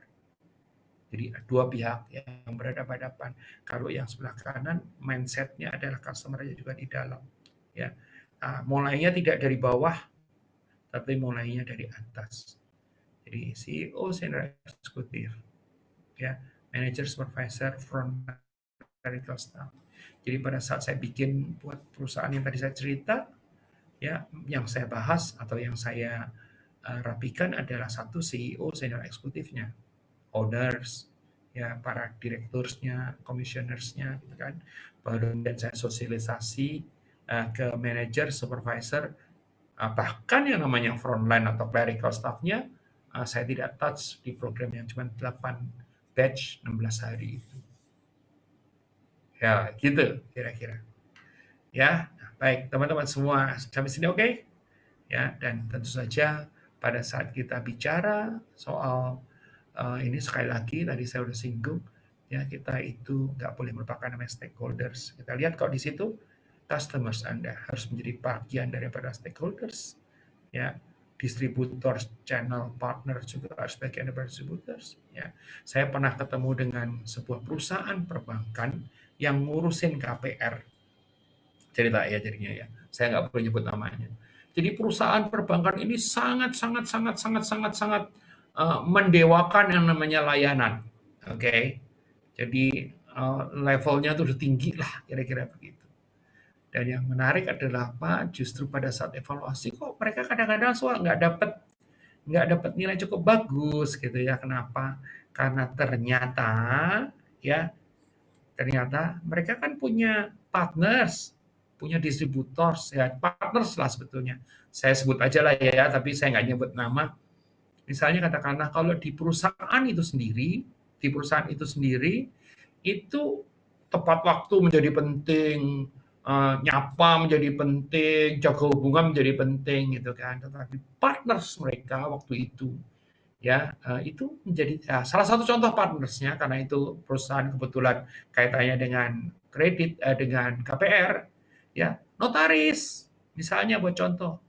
Jadi dua pihak yang berhadapan-hadapan. Kalau yang sebelah kanan, mindset-nya adalah customer-nya juga di dalam. Ya, mulainya tidak dari bawah, tapi mulainya dari atas. Jadi CEO, senior eksekutif, ya, manager, supervisor, front clerical staff. Jadi pada saat saya bikin buat perusahaan yang tadi saya cerita, ya, yang saya bahas atau yang saya rapikan adalah satu CEO, senior eksekutifnya, owners, ya, para direkturnya, commissionersnya, gitu kan. Baru dan saya sosialisasi ke manager, supervisor, bahkan yang namanya frontline atau clerical staff-nya, saya tidak touch di program yang cuma 8 batch 16 hari itu. Ya, gitu kira-kira. Ya, baik teman-teman semua sampai sini oke? Ya, dan tentu saja pada saat kita bicara soal ini sekali lagi tadi saya sudah singgung ya, kita itu nggak boleh melupakan namanya stakeholders. Kita lihat kok di situ customers Anda harus menjadi bagian daripada stakeholders. Ya, distributor, channel partner juga harus bagian dari distributors. Ya, saya pernah ketemu dengan sebuah perusahaan perbankan yang ngurusin KPR. Cerita ya jadinya ya. Saya nggak perlu nyebut namanya. Jadi perusahaan perbankan ini sangat mendewakan yang namanya layanan. Oke. Jadi levelnya tuh udah tinggi lah kira-kira begitu. Dan yang menarik adalah apa? Justru pada saat evaluasi kok mereka kadang-kadang nggak dapat nilai cukup bagus gitu ya. Kenapa? Karena ya ternyata mereka kan punya partners, punya distributors ya, partners lah sebetulnya. Saya sebut aja lah ya, tapi saya nggak nyebut nama. Misalnya katakanlah kalau di perusahaan itu sendiri itu tepat waktu menjadi penting, nyapa menjadi penting, jaga hubungan menjadi penting gitu kan. Tetapi partners mereka waktu itu ya itu menjadi salah satu contoh partnersnya karena itu perusahaan kebetulan kaitannya dengan kredit dengan KPR ya, notaris misalnya buat contoh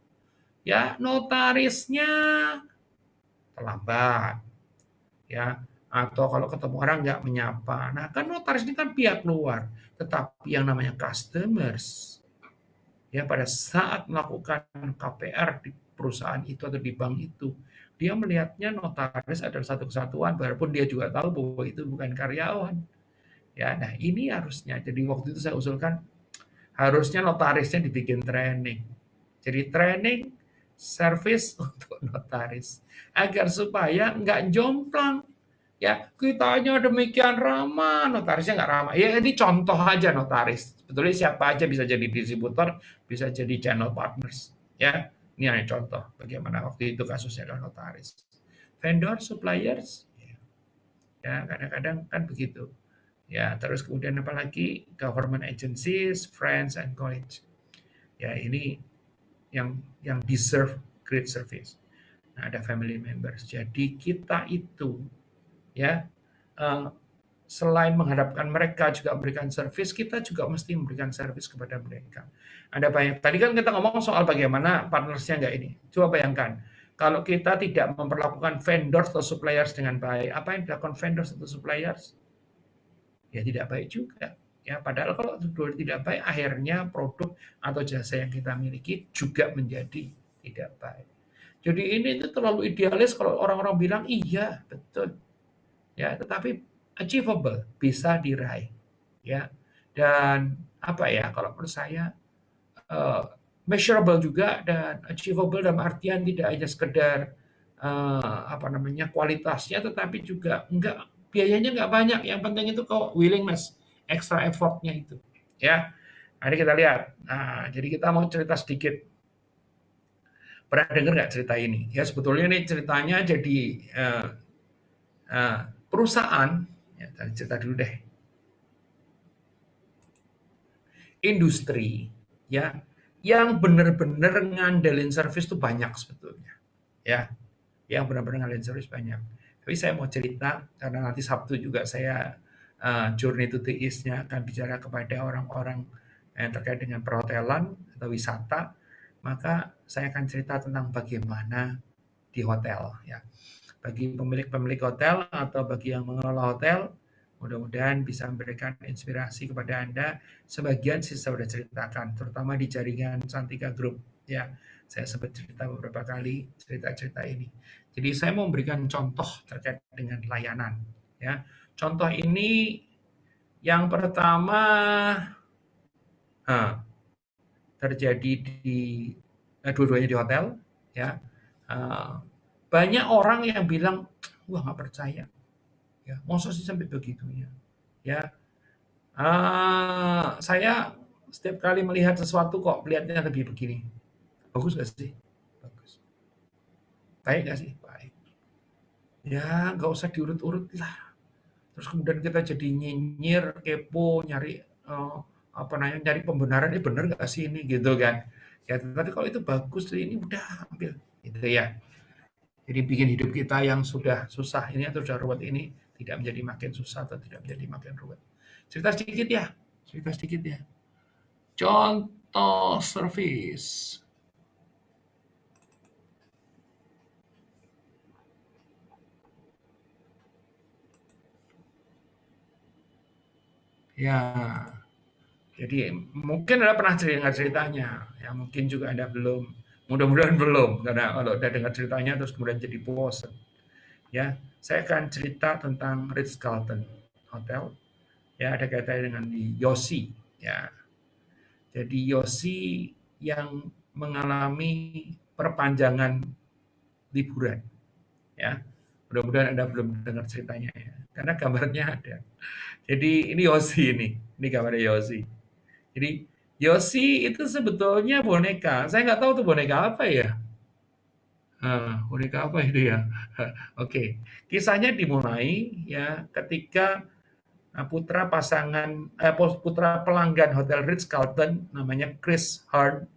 ya, notarisnya terlambat ya, atau kalau ketemu orang nggak menyapa. Nah, kan notaris ini kan pihak luar, tetapi yang namanya customers, ya pada saat melakukan KPR di perusahaan itu atau di bank itu, dia melihatnya notaris adalah satu kesatuan, walaupun dia juga tahu bahwa itu bukan karyawan. Ya, nah ini harusnya. Jadi waktu itu saya usulkan harusnya notarisnya dibikin training. Jadi training servis untuk notaris agar supaya nggak jomplang. Ya, kitanya demikian ramah, notarisnya nggak ramah. Ya, ini contoh aja notaris. Sebetulnya siapa aja bisa jadi distributor, bisa jadi channel partners. Ya, ini hanya contoh bagaimana waktu itu kasusnya adalah notaris. Vendor, suppliers, ya kadang-kadang kan begitu. Ya, terus kemudian apalagi government agencies, friends and colleagues. Ya, ini yang deserve great service. Nah, ada family members. Jadi kita itu ya eh, selain mengharapkan mereka juga memberikan service, kita juga mesti memberikan service kepada mereka. Ada banyak. Tadi kan kita ngomong soal bagaimana partnersnya nggak ini. Coba bayangkan, kalau kita tidak memperlakukan vendors atau suppliers dengan baik, apa yang dilakukan vendors atau suppliers? Ya tidak baik juga. Ya, padahal kalau tidak baik, akhirnya produk atau jasa yang kita miliki juga menjadi tidak baik. Jadi ini itu terlalu idealis kalau orang-orang bilang iya betul, ya tetapi achievable, bisa diraih, ya. Dan apa ya, kalau menurut saya measurable juga dan achievable dalam artian tidak hanya sekedar apa namanya kualitasnya, tetapi juga enggak biayanya enggak banyak. Yang penting itu kok willingness, extra effortnya itu, ya. Mari kita lihat. Nah, jadi kita mau cerita sedikit. Pernah dengar nggak cerita ini? Ya sebetulnya ini ceritanya jadi perusahaan. Ya, cerita dulu deh. Industri ya yang benar-benar ngandelin service tuh banyak sebetulnya ya, yang benar-benar ngandelin service banyak. Tapi saya mau cerita karena nanti Sabtu juga saya Journey to the East-nya akan bicara kepada orang-orang yang terkait dengan perhotelan atau wisata, maka saya akan cerita tentang bagaimana di hotel ya. Bagi pemilik-pemilik hotel atau bagi yang mengelola hotel, mudah-mudahan bisa memberikan inspirasi kepada Anda. Sebagian sih saya sudah ceritakan, terutama di jaringan Santika Group. Ya, saya sempat cerita beberapa kali cerita-cerita ini. Jadi saya mau memberikan contoh terkait dengan layanan. Ya, contoh ini yang pertama terjadi di dua-duanya di hotel. Ya, banyak orang yang bilang, wah nggak percaya. Ya, masa sih sampai begitunya. Ya, saya setiap kali melihat sesuatu kok melihatnya lebih begini. Bagus gak sih? Bagus. Baik gak sih? Baik. Ya, nggak usah diurut-urut lah. Terus kemudian kita jadi nyinyir, kepo, nyari apa namanya, nyari pembenaran, bener gak sih ini gitu kan? Ya, tapi kalau itu bagus, ini udah ambil, gitu ya. Jadi bikin hidup kita yang sudah susah ini atau sudah ruwet ini tidak menjadi makin susah atau tidak menjadi makin ruwet. Cerita sedikit ya, cerita sedikit ya. Contoh service. Ya, jadi mungkin Anda pernah dengar ceritanya, ya mungkin juga Anda belum. Mudah-mudahan belum, karena kalau udah dengar ceritanya terus kemudian jadi bosan. Ya, saya akan cerita tentang Ritz-Carlton Hotel. Ya, ada kaitannya dengan Yossi. Ya, jadi Yossi yang mengalami perpanjangan liburan. Ya, mudah-mudahan Anda belum dengar ceritanya ya, karena gambarnya ada. Jadi ini Yossi ini gambarnya Yossi. Jadi Yossi itu sebetulnya boneka. Saya nggak tahu tuh boneka apa ya. Boneka apa itu ya? Oke, kisahnya dimulai ya ketika putra pelanggan Hotel Ritz-Carlton namanya Chris Hart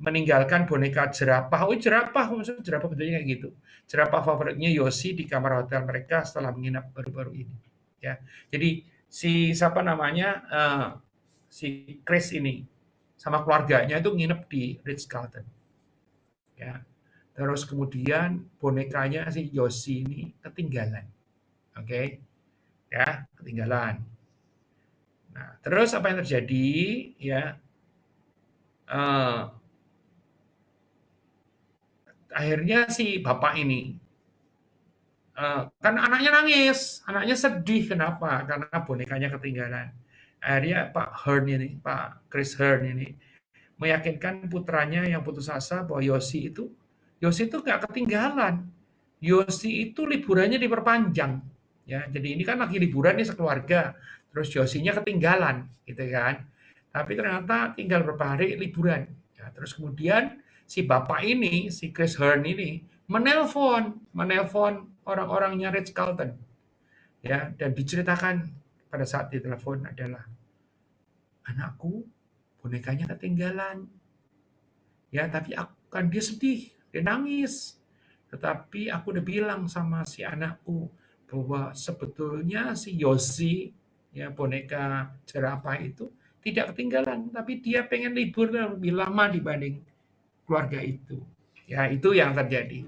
meninggalkan boneka jerapah. Oh, jerapah, maksudnya jerapah bentuknya kayak gitu. Jerapah favoritnya Yossi di kamar hotel mereka setelah menginap baru-baru ini. Ya, jadi si siapa namanya si Chris ini sama keluarganya itu nginep di Ritz Carlton. Ya, terus kemudian bonekanya si Yossi ini ketinggalan. Oke, ya ketinggalan. Nah, terus apa yang terjadi? Ya, akhirnya si bapak ini kan anaknya sedih kenapa? Karena bonekanya ketinggalan. Akhirnya Pak Chris Hearn ini meyakinkan putranya yang putus asa bahwa Yosi itu nggak ketinggalan. Yosi itu liburannya diperpanjang. Ya, jadi ini kan lagi liburan nih sekeluarga, terus Yosinya ketinggalan, gitu kan. Tapi ternyata tinggal beberapa hari liburan. Ya, terus kemudian si bapak ini, si Chris Hearn ini menelpon orang-orangnya Ritz Carlton, ya, dan diceritakan pada saat ditelepon adalah anakku bonekanya ketinggalan. Ya, tapi kan dia sedih, dia nangis. Tetapi aku udah bilang sama si anakku bahwa sebetulnya si Yosi, ya boneka jerapah itu tidak ketinggalan, tapi dia pengen libur lebih lama dibanding keluarga itu. Ya, itu yang terjadi.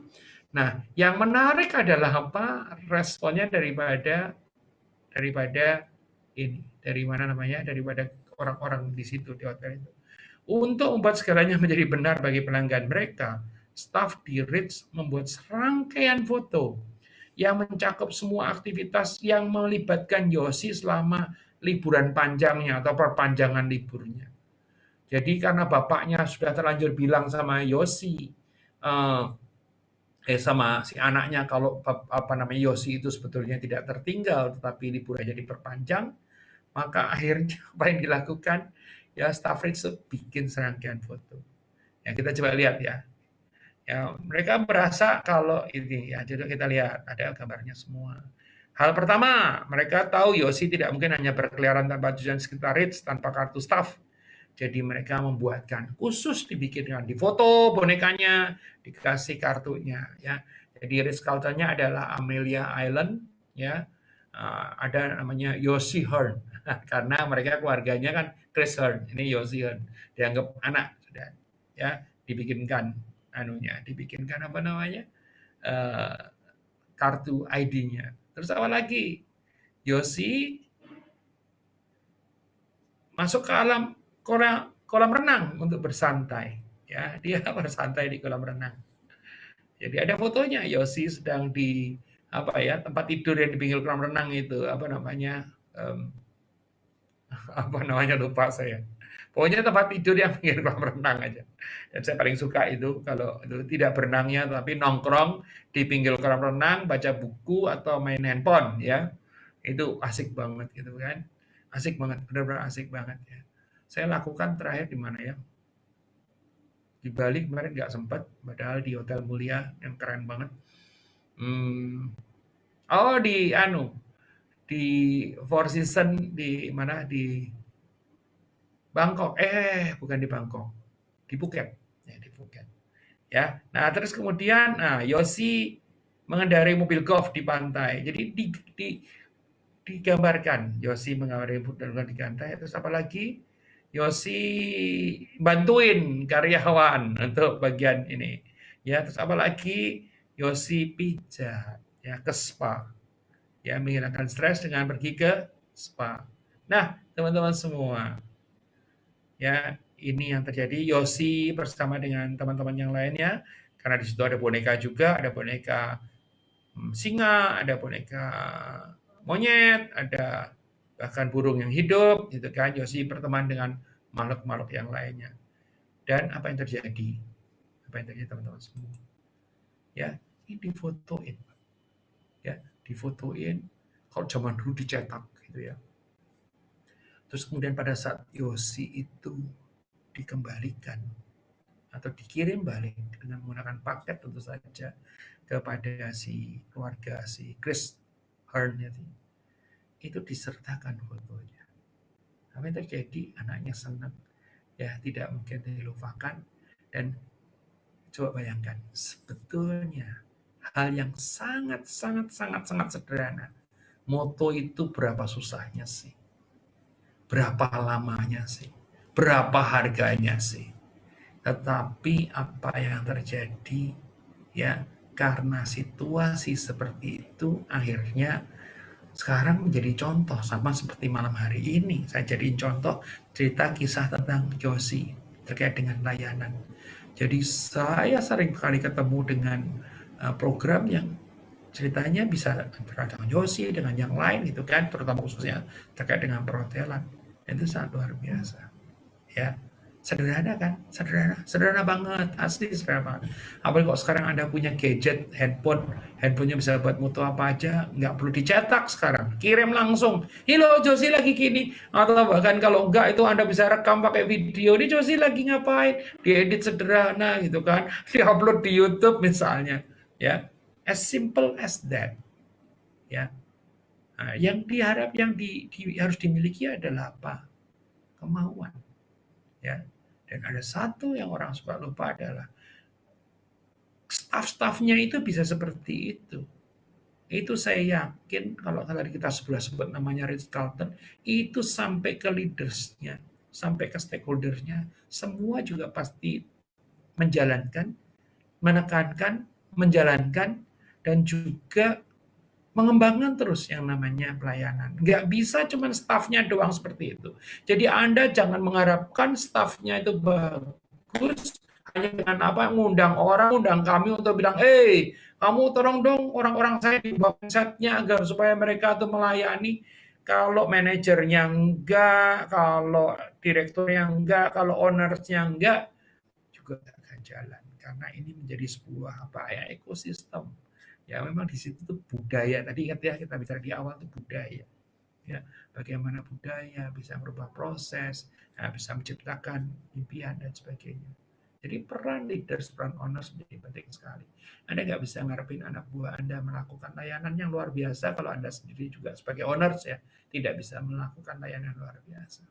Nah, yang menarik adalah apa? Responnya daripada ini, daripada orang-orang di situ di hotel itu. Untuk membuat segalanya menjadi benar bagi pelanggan mereka, staf di Ritz membuat serangkaian foto yang mencakup semua aktivitas yang melibatkan Yosi selama liburan panjangnya atau perpanjangan liburnya. Jadi karena bapaknya sudah terlanjur bilang sama Yosi, sama si anaknya kalau Yosi itu sebetulnya tidak tertinggal, tetapi liburannya diperpanjang, maka akhirnya apa yang dilakukan? Ya, staff Ritz bikin serangkaian foto. Ya, kita coba lihat ya. Ya, mereka merasa kalau ini ya, jadi kita lihat ada gambarnya semua. Hal pertama, mereka tahu Yosi tidak mungkin hanya berkeliaran tanpa tujuan sekitar Ritz tanpa kartu staff. Jadi mereka membuatkan khusus dibikinkan di foto bonekanya, dikasih kartunya ya. Jadi Ritz Carlton-nya adalah Amelia Island ya. Ada namanya Yosi Hearn karena mereka keluarganya kan Chris Hearn, ini Yosi Hearn, dianggap anak sudah ya, dibikinkan apa namanya, kartu ID-nya. Terus apa lagi? Yosi masuk ke kolam renang untuk bersantai ya, dia bersantai di kolam renang. Jadi ada fotonya Yosi sedang di tempat tidur yang di pinggir kolam renang itu lupa saya. Pokoknya tempat tidur yang pinggir kolam renang aja. Dan saya paling suka itu kalau itu tidak berenangnya tapi nongkrong di pinggir kolam renang, baca buku atau main handphone ya. Itu asik banget gitu kan. Asik banget, benar-benar asik banget ya. Saya lakukan terakhir di mana ya? Di Bali kemarin nggak sempat, padahal di hotel mulia yang keren banget. Oh di Four Seasons di mana di Bangkok. Bukan di Bangkok, di Phuket. Ya, di Phuket. Ya. Nah, terus kemudian Yosi mengendarai mobil golf di pantai. Jadi digambarkan Yosi mengendarai mobil golf di pantai. Terus apalagi Yosi bantuin karyawan untuk bagian ini. Ya, terus apalagi Yosi pijat ya ke spa. Ya, menghilangkan stres dengan pergi ke spa. Nah, teman-teman semua, ya ini yang terjadi. Yosi bersama dengan teman-teman yang lainnya, karena di situ ada boneka juga, ada boneka singa, ada boneka monyet, ada bahkan burung yang hidup, gitu kan. Yosi berteman dengan makhluk-makhluk yang lainnya. Dan apa yang terjadi? Apa yang terjadi teman-teman semua? Ya, ini difotoin. Ya, difotoin. Kalau zaman dulu dicetak gitu ya. Terus kemudian pada saat Yosi itu dikembalikan atau dikirim balik dengan menggunakan paket tentu saja kepada si keluarga si Chris Hearn itu disertakan fotonya. Apa yang terjadi? Anaknya senang, ya tidak mungkin dilupakan. Dan coba bayangkan, sebetulnya hal yang sangat sederhana. Moto itu berapa susahnya sih? Berapa lamanya sih? Berapa harganya sih? Tetapi apa yang terjadi ya karena situasi seperti itu akhirnya sekarang menjadi contoh sama seperti malam hari ini. Saya jadiin contoh cerita kisah tentang Yosi terkait dengan layanan. Jadi saya sering kali ketemu dengan program yang ceritanya bisa dengan Yosi, dengan yang lain gitu kan, terutama khususnya terkait dengan perhotelan. Itu sangat luar biasa. Ya. Sederhana kan? Sederhana banget, asli sederhana banget. Apalagi kok sekarang Anda punya gadget, handphonenya bisa buat foto apa aja, nggak perlu dicetak sekarang, kirim langsung. Halo, Josie lagi gini. Atau bahkan kalau enggak itu Anda bisa rekam pakai video. Ini Josie lagi ngapain? Diedit sederhana gitu kan, diupload di YouTube misalnya. Ya, as simple as that. Ya, nah, yang diharap harus dimiliki adalah apa? Kemauan. Ya, dan ada satu yang orang suka lupa adalah staff-staffnya itu bisa seperti itu. Itu saya yakin kalau tadi kita sebelah sebut namanya Ritz-Carlton, itu sampai ke leadersnya, sampai ke stakeholdersnya, semua juga pasti menjalankan, menekankan, menjalankan, dan juga mengembangkan terus yang namanya pelayanan. Nggak bisa cuma staffnya doang seperti itu. Jadi Anda jangan mengharapkan staffnya itu bagus hanya dengan apa ngundang orang, undang kami untuk bilang, kamu tolong dong orang-orang saya di bawah setnya agar supaya mereka tuh melayani. Kalau manajernya enggak, kalau direkturnya enggak, kalau ownersnya enggak, juga nggak akan jalan. Karena ini menjadi sebuah apa ya ekosistem. Ya memang di situ tuh budaya. Tadi ingat ya kita bicara di awal tuh budaya. Ya, bagaimana budaya bisa merubah proses, bisa menciptakan impian dan sebagainya. Jadi peran leaders, peran owners menjadi penting sekali. Anda nggak bisa ngarepin anak buah Anda melakukan layanan yang luar biasa kalau Anda sendiri juga sebagai owners ya tidak bisa melakukan layanan luar biasa.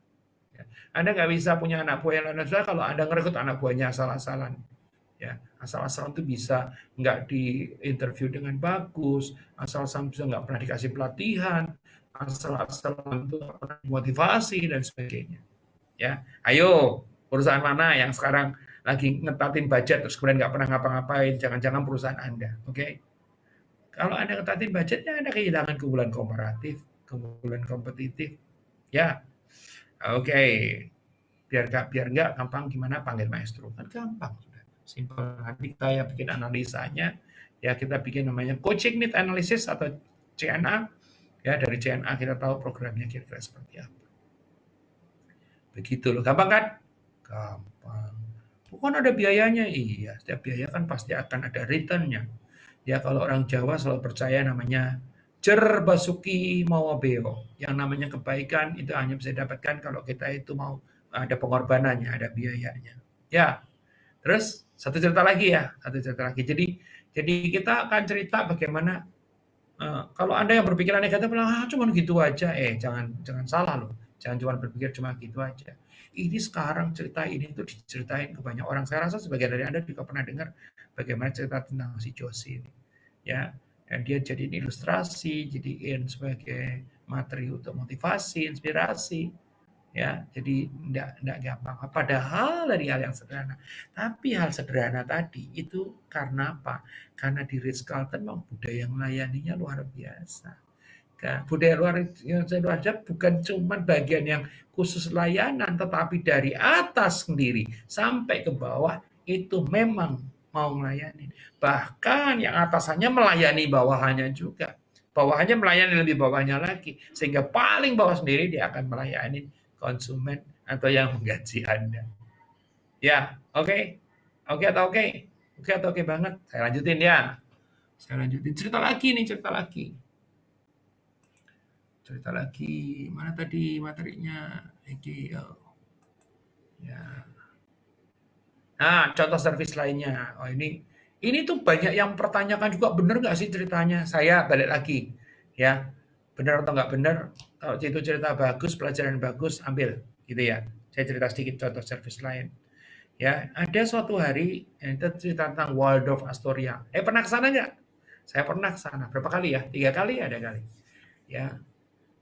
Ya. Anda nggak bisa punya anak buah yang luar biasa kalau Anda ngerekrut anak buahnya asal-asalan. Ya, asal-asalan itu bisa nggak diinterview dengan bagus, asal-asalan bisa nggak pernah dikasih pelatihan, asal-asalan itu nggak pernah dimotivasi dan sebagainya. Ya, ayo perusahaan mana yang sekarang lagi ngetatin budget terus kemudian nggak pernah ngapa-ngapain? Jangan-jangan perusahaan Anda, oke? Okay? Kalau Anda ngetatin budgetnya, Anda kehilangan keunggulan komparatif, keunggulan kompetitif. Ya, oke. Okay. Biar nggak gampang gimana panggil maestro kan gampang. Simpel, nanti kita yang bikin analisanya, ya kita bikin namanya coaching need analysis atau CNA, ya dari CNA kita tahu programnya kira-kira seperti apa. Begitu loh, gampang kan? Gampang. Bukan ada biayanya, iya, setiap biaya kan pasti akan ada returnnya. Ya kalau orang Jawa selalu percaya namanya jer basuki mawabeo, yang namanya kebaikan itu hanya bisa didapatkan kalau kita itu mau ada pengorbanannya, ada biayanya. Ya, terus satu cerita lagi ya, satu cerita lagi. Jadi kita akan cerita bagaimana kalau Anda yang berpikiran negatif bilang, cuma gitu aja. Jangan salah loh. Jangan cuma berpikir cuma gitu aja. Ini sekarang cerita ini tuh diceritain ke banyak orang. Saya rasa sebagian dari Anda juga pernah dengar bagaimana cerita tentang si Josie ini. Ya, dan dia jadiin ilustrasi, jadiin sebagai materi untuk motivasi, inspirasi. Ya, jadi enggak gampang. Padahal dari hal yang sederhana. Tapi hal sederhana tadi itu karena apa? Karena di Ritz-Carlton memang budaya melayaninya luar biasa. Budaya luar biasa bukan cuma bagian yang khusus layanan, tetapi dari atas sendiri sampai ke bawah itu memang mau melayani. Bahkan yang atasannya melayani bawahannya juga. Bawahannya melayani lebih bawahnya lagi. Sehingga paling bawah sendiri dia akan melayani konsumen atau yang menggaji Anda. Ya, oke. Oke atau oke? Oke atau oke banget? Saya lanjutin ya. Saya lanjutin cerita lagi nih, cerita lagi. Cerita lagi. Mana tadi materinya? Ini ya. Nah, contoh servis lainnya. Oh, ini tuh banyak yang pertanyakan juga, bener nggak sih ceritanya? Saya balik lagi, ya, benar atau nggak benar? Kalau itu cerita bagus, pelajaran bagus, ambil, gitu ya. Saya cerita sedikit contoh servis lain. Ya, ada suatu hari itu cerita tentang Waldorf Astoria. Pernah ke sana nggak? Saya pernah ke sana. Berapa kali ya? 3 kali ada kali. Ya,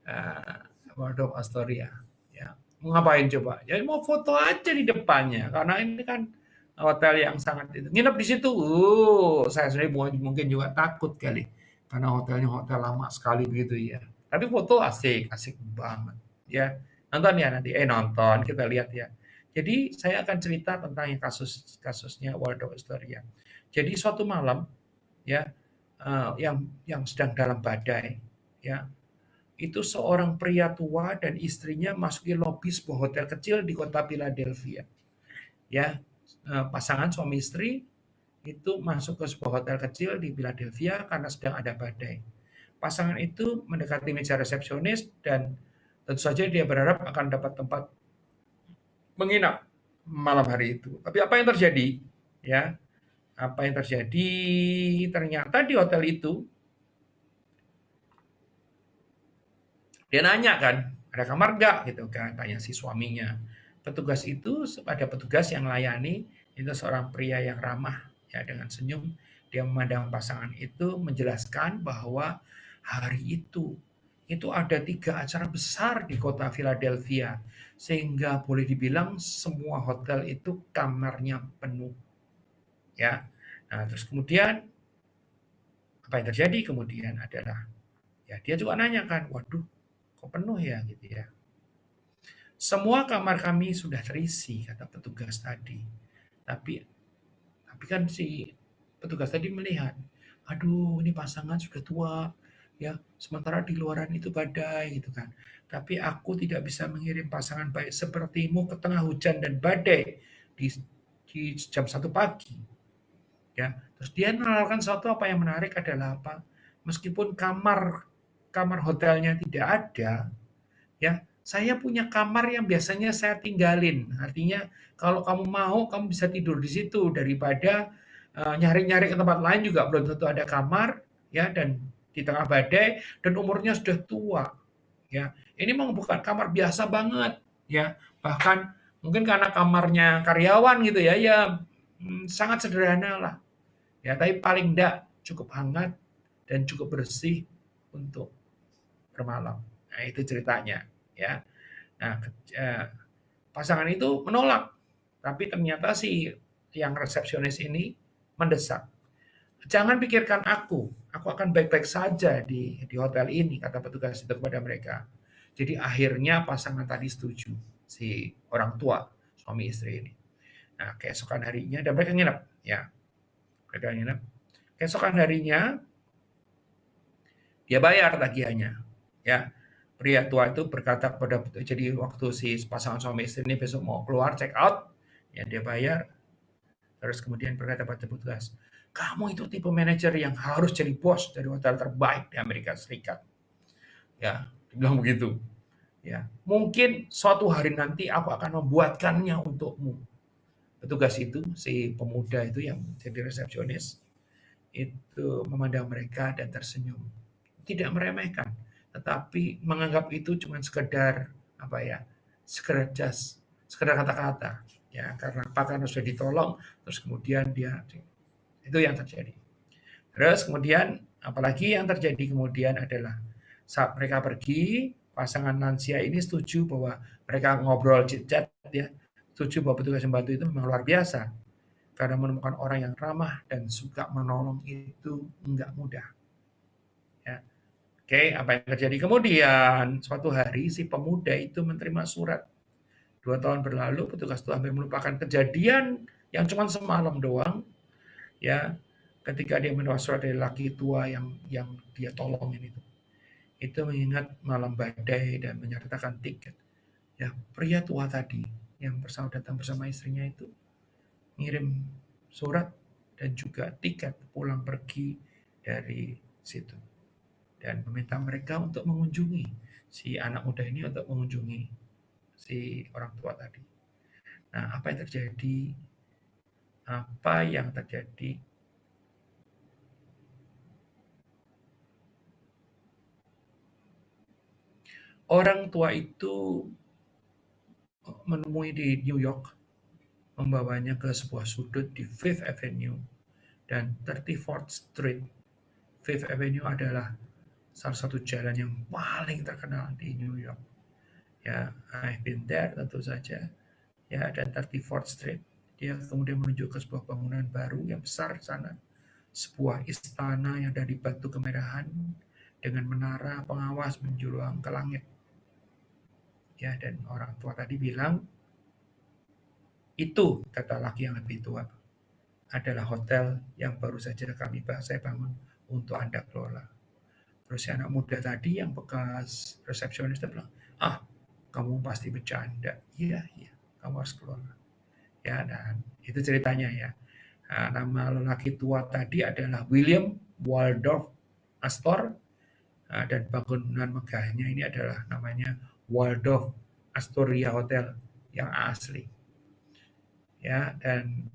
uh, Waldorf Astoria. Ya, mau ngapain coba? Ya mau foto aja di depannya, karena ini kan hotel yang sangat itu. Nginep di situ, saya sendiri mungkin juga takut kali, karena hotelnya hotel lama sekali begitu ya. Tapi foto asik, asik banget. Ya, nonton ya nanti. Nonton, kita lihat ya. Jadi saya akan cerita tentang yang kasusnya Waldorf Astoria. Jadi suatu malam, ya, yang sedang dalam badai, ya, itu seorang pria tua dan istrinya masuki lobi sebuah hotel kecil di kota Philadelphia. ya, pasangan suami istri itu masuk ke sebuah hotel kecil di Philadelphia karena sedang ada badai. Pasangan itu mendekati meja resepsionis dan tentu saja dia berharap akan dapat tempat menginap malam hari itu. Tapi apa yang terjadi? Ya, apa yang terjadi? Ternyata di hotel itu dia nanya kan, ada kamar nggak gitu kan, tanya si suaminya. Petugas itu ada petugas yang layani itu seorang pria yang ramah ya dengan senyum dia memandang pasangan itu menjelaskan bahwa hari itu ada 3 acara besar di kota Philadelphia sehingga boleh dibilang semua hotel itu kamarnya penuh ya. Nah, terus kemudian apa yang terjadi kemudian adalah ya dia juga nanya kan, waduh kok penuh ya gitu ya. Semua kamar kami sudah terisi, kata petugas tadi. Tapi tapi kan si petugas tadi melihat, aduh ini pasangan sudah tua, ya sementara di luaran itu badai gitu kan. Tapi aku tidak bisa mengirim pasangan baik sepertimu ke tengah hujan dan badai di, di jam 1 pagi. Ya, terus dia menawarkan sesuatu apa yang menarik adalah apa? Meskipun kamar kamar hotelnya tidak ada, ya saya punya kamar yang biasanya saya tinggalin. Artinya kalau kamu mau kamu bisa tidur di situ daripada nyari-nyari ke tempat lain juga belum tentu ada kamar ya dan di tengah badai dan umurnya sudah tua ya. Ini memang bukan kamar biasa banget ya. Bahkan mungkin karena kamarnya karyawan gitu ya ya sangat sederhana lah. Ya, tapi paling enggak cukup hangat dan cukup bersih untuk bermalam. Nah, itu ceritanya ya. Nah, pasangan itu menolak, tapi ternyata si yang resepsionis ini mendesak. Jangan pikirkan aku akan baik-baik saja di hotel ini, kata petugas itu kepada mereka. Jadi akhirnya pasangan tadi setuju, si orang tua, suami istri ini. Nah, keesokan harinya, dan mereka nginep, ya, mereka nginep. Keesokan harinya, dia bayar tagihannya, ya. Pria tua itu berkata kepada jadi waktu si pasangan suami istri ini besok mau keluar check out, ya dia bayar. Terus kemudian berkata pada petugas, kamu itu tipe manajer yang harus jadi bos dari hotel terbaik di Amerika Serikat. Ya, dia bilang begitu. Ya, mungkin suatu hari nanti aku akan membuatkannya untukmu. Petugas itu, si pemuda itu yang jadi resepsionis, itu memandang mereka dan tersenyum. Tidak meremehkan, tetapi menganggap itu cuma sekedar apa ya, sekedar kata-kata. Ya, karena apa? Karena sudah ditolong, terus kemudian dia itu yang terjadi. Terus kemudian apalagi yang terjadi kemudian adalah saat mereka pergi, pasangan lansia ini setuju bahwa mereka ngobrol chit-chat ya, setuju bahwa petugas yang bantu itu memang luar biasa karena menemukan orang yang ramah dan suka menolong itu enggak mudah. Ya. Oke, apa yang terjadi kemudian? Suatu hari si pemuda itu menerima surat. 2 tahun berlalu, petugas itu hampir melupakan kejadian yang cuma semalam doang. Ya, ketika dia menerima surat dari laki tua yang dia tolongin itu mengingat malam badai dan menyertakan tiket. Ya, pria tua tadi yang datang bersama istrinya itu ngirim surat dan juga tiket pulang pergi dari situ dan meminta mereka untuk mengunjungi si anak muda ini untuk mengunjungi si orang tua tadi. Nah, apa yang terjadi? Apa yang terjadi? Orang tua itu menemui di New York, membawanya ke sebuah sudut di Fifth Avenue dan 34th Street. Fifth Avenue adalah salah satu jalan yang paling terkenal di New York. Ya, I've been there tentu saja. Ya, dan 34th Street. Dia kemudian menuju ke sebuah bangunan baru yang besar di sana. Sebuah istana yang dari batu kemerahan dengan menara pengawas menjulang ke langit. Ya, dan orang tua tadi bilang, itu kata laki yang lebih tua adalah hotel yang baru saja saya bangun untuk Anda kelola. Terus si anak muda tadi yang bekas resepsionis bilang, ah kamu pasti bercanda. Iya, kamu harus kelola. Ya, dan itu ceritanya ya. Nama lelaki tua tadi adalah William Waldorf Astor, dan bangunan megahnya ini adalah namanya Waldorf Astoria Hotel yang asli. Ya, dan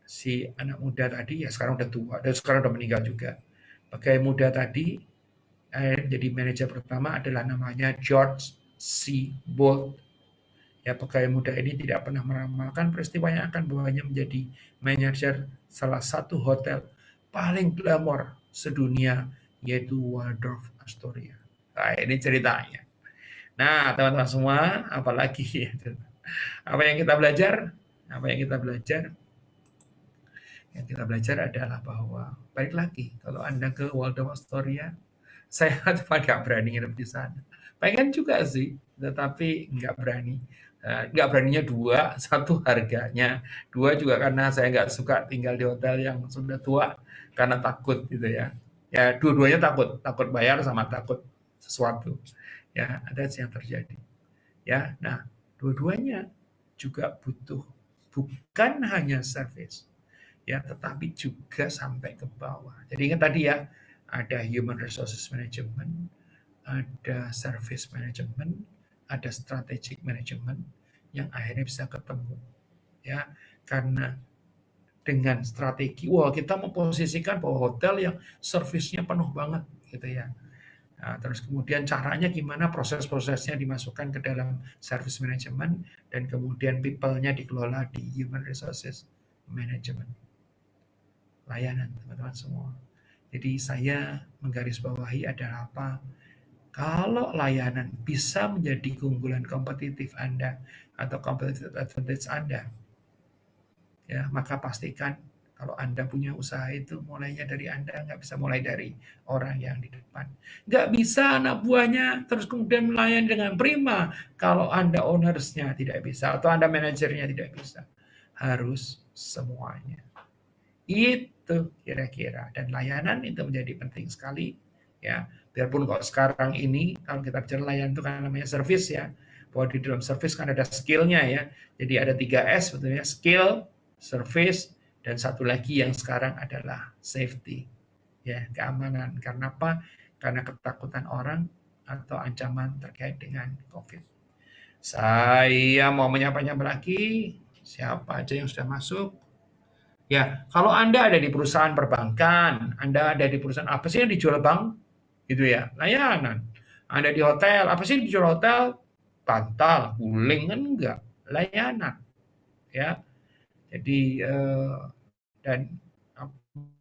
si anak muda tadi ya sekarang udah tua dan sekarang udah meninggal juga. Pakai muda tadi jadi manajer pertama adalah namanya George C. Bolt. Ya, pegawai muda ini tidak pernah meramalkan peristiwa yang akan membawanya menjadi manajer salah satu hotel paling glamor sedunia, yaitu Waldorf Astoria. Nah, ini ceritanya. Nah, teman-teman semua, apalagi apa yang kita belajar? Apa yang kita belajar? Yang kita belajar adalah bahwa balik lagi, kalau Anda ke Waldorf Astoria, saya cuma nggak berani nginep di sana. Pengen juga sih, tetapi nggak berani. Nggak beraninya dua, satu harganya, dua juga karena saya nggak suka tinggal di hotel yang sudah tua, karena takut gitu ya. Ya dua-duanya takut, takut bayar sama takut sesuatu. Ya ada yang terjadi. Ya, nah dua-duanya juga butuh bukan hanya service, ya tetapi juga sampai ke bawah. Jadi ingat tadi ya, ada human resources management, ada service management, ada strategic management yang akhirnya bisa ketemu ya, karena dengan strategi wah kita memposisikan bahwa hotel yang servisnya penuh banget gitu ya. Nah, terus kemudian caranya gimana, proses-prosesnya dimasukkan ke dalam service management, dan kemudian people-nya dikelola di human resources management. Layanan teman-teman semua. Jadi saya menggarisbawahi adalah apa? Kalau layanan bisa menjadi keunggulan kompetitif Anda atau competitive advantage Anda, ya maka pastikan kalau Anda punya usaha itu mulainya dari Anda, nggak bisa mulai dari orang yang di depan. Nggak bisa anak buahnya terus kemudian melayani dengan prima kalau Anda ownersnya tidak bisa atau Anda manajernya tidak bisa. Harus semuanya. Itu kira-kira, dan layanan itu menjadi penting sekali ya. Biarpun kalau sekarang ini kalau kita bicara layanan itu kan namanya service ya, bahwa di dalam service kan ada skillnya ya. Jadi ada 3S sebetulnya, skill, service, dan satu lagi yang sekarang adalah safety ya, keamanan. Karena apa? Karena ketakutan orang atau ancaman terkait dengan COVID. Saya mau menyapa-nyapa lagi siapa aja yang sudah masuk. Ya, kalau Anda ada di perusahaan perbankan, Anda ada di perusahaan apa sih yang dijual bank? Gitu ya, layanan. Anda di hotel, apa sih yang dijual hotel? Bantal, guling kan enggak, layanan. Ya, jadi dan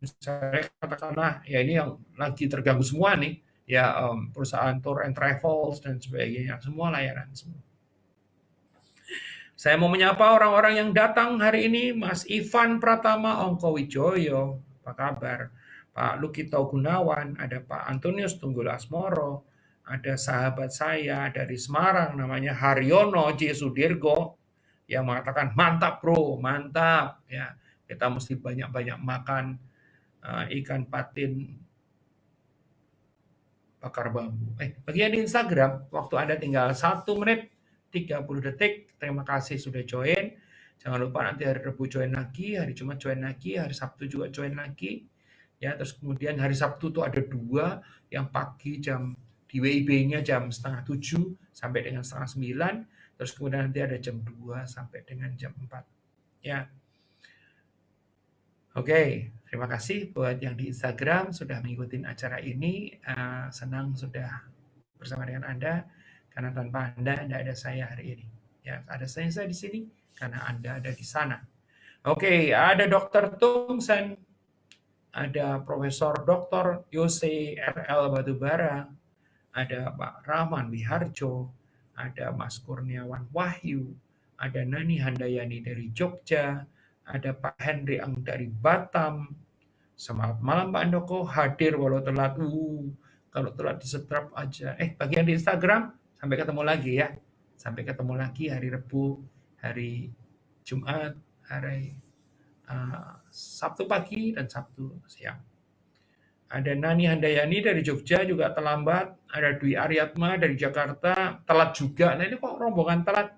saya katakanlah ya ini yang lagi terganggu semua nih, ya perusahaan tour and travels dan sebagainya, semua layanan semua. Saya mau menyapa orang-orang yang datang hari ini, Mas Ivan Pratama Ongkowijoyo, apa kabar? Pak Lukito Gunawan, ada Pak Antonius Tunggul Asmoro, ada sahabat saya dari Semarang namanya Haryono J. Sudirgo, yang mengatakan mantap bro, mantap. Ya, kita mesti banyak-banyak makan ikan patin bakar bambu. Bagi yang di Instagram, waktu Anda tinggal 1 menit 30 detik. Terima kasih sudah join. Jangan lupa nanti hari Rabu join lagi, hari Jumat join lagi, hari Sabtu juga join lagi. Ya, terus kemudian hari Sabtu tuh ada 2 yang pagi jam di WIB-nya jam 6:30 sampai dengan 8:30. Terus kemudian nanti ada jam 2 sampai dengan jam 4. Ya. Oke, terima kasih buat yang di Instagram sudah mengikuti acara ini. Senang sudah bersama dengan Anda, karena tanpa Anda tidak ada saya hari ini. Ya, ada saya di sini karena Anda ada di sana. Oke, ada Dr. Tungsen, ada Profesor Dr. Yose RL Batubara, ada Pak Rahman Wiharjo, ada Mas Kurniawan Wahyu, ada Nani Handayani dari Jogja, ada Pak Henry Ang dari Batam. Selamat malam Pak Andoko, hadir walau telat. Kalau telat disetrap aja. Bagian di Instagram, sampai ketemu lagi ya. Sampai ketemu lagi hari Rabu, hari Jumat, hari Sabtu pagi, dan Sabtu siang. Ada Nani Handayani dari Jogja juga terlambat. Ada Dwi Aryatma dari Jakarta, telat juga. Nah ini kok rombongan telat?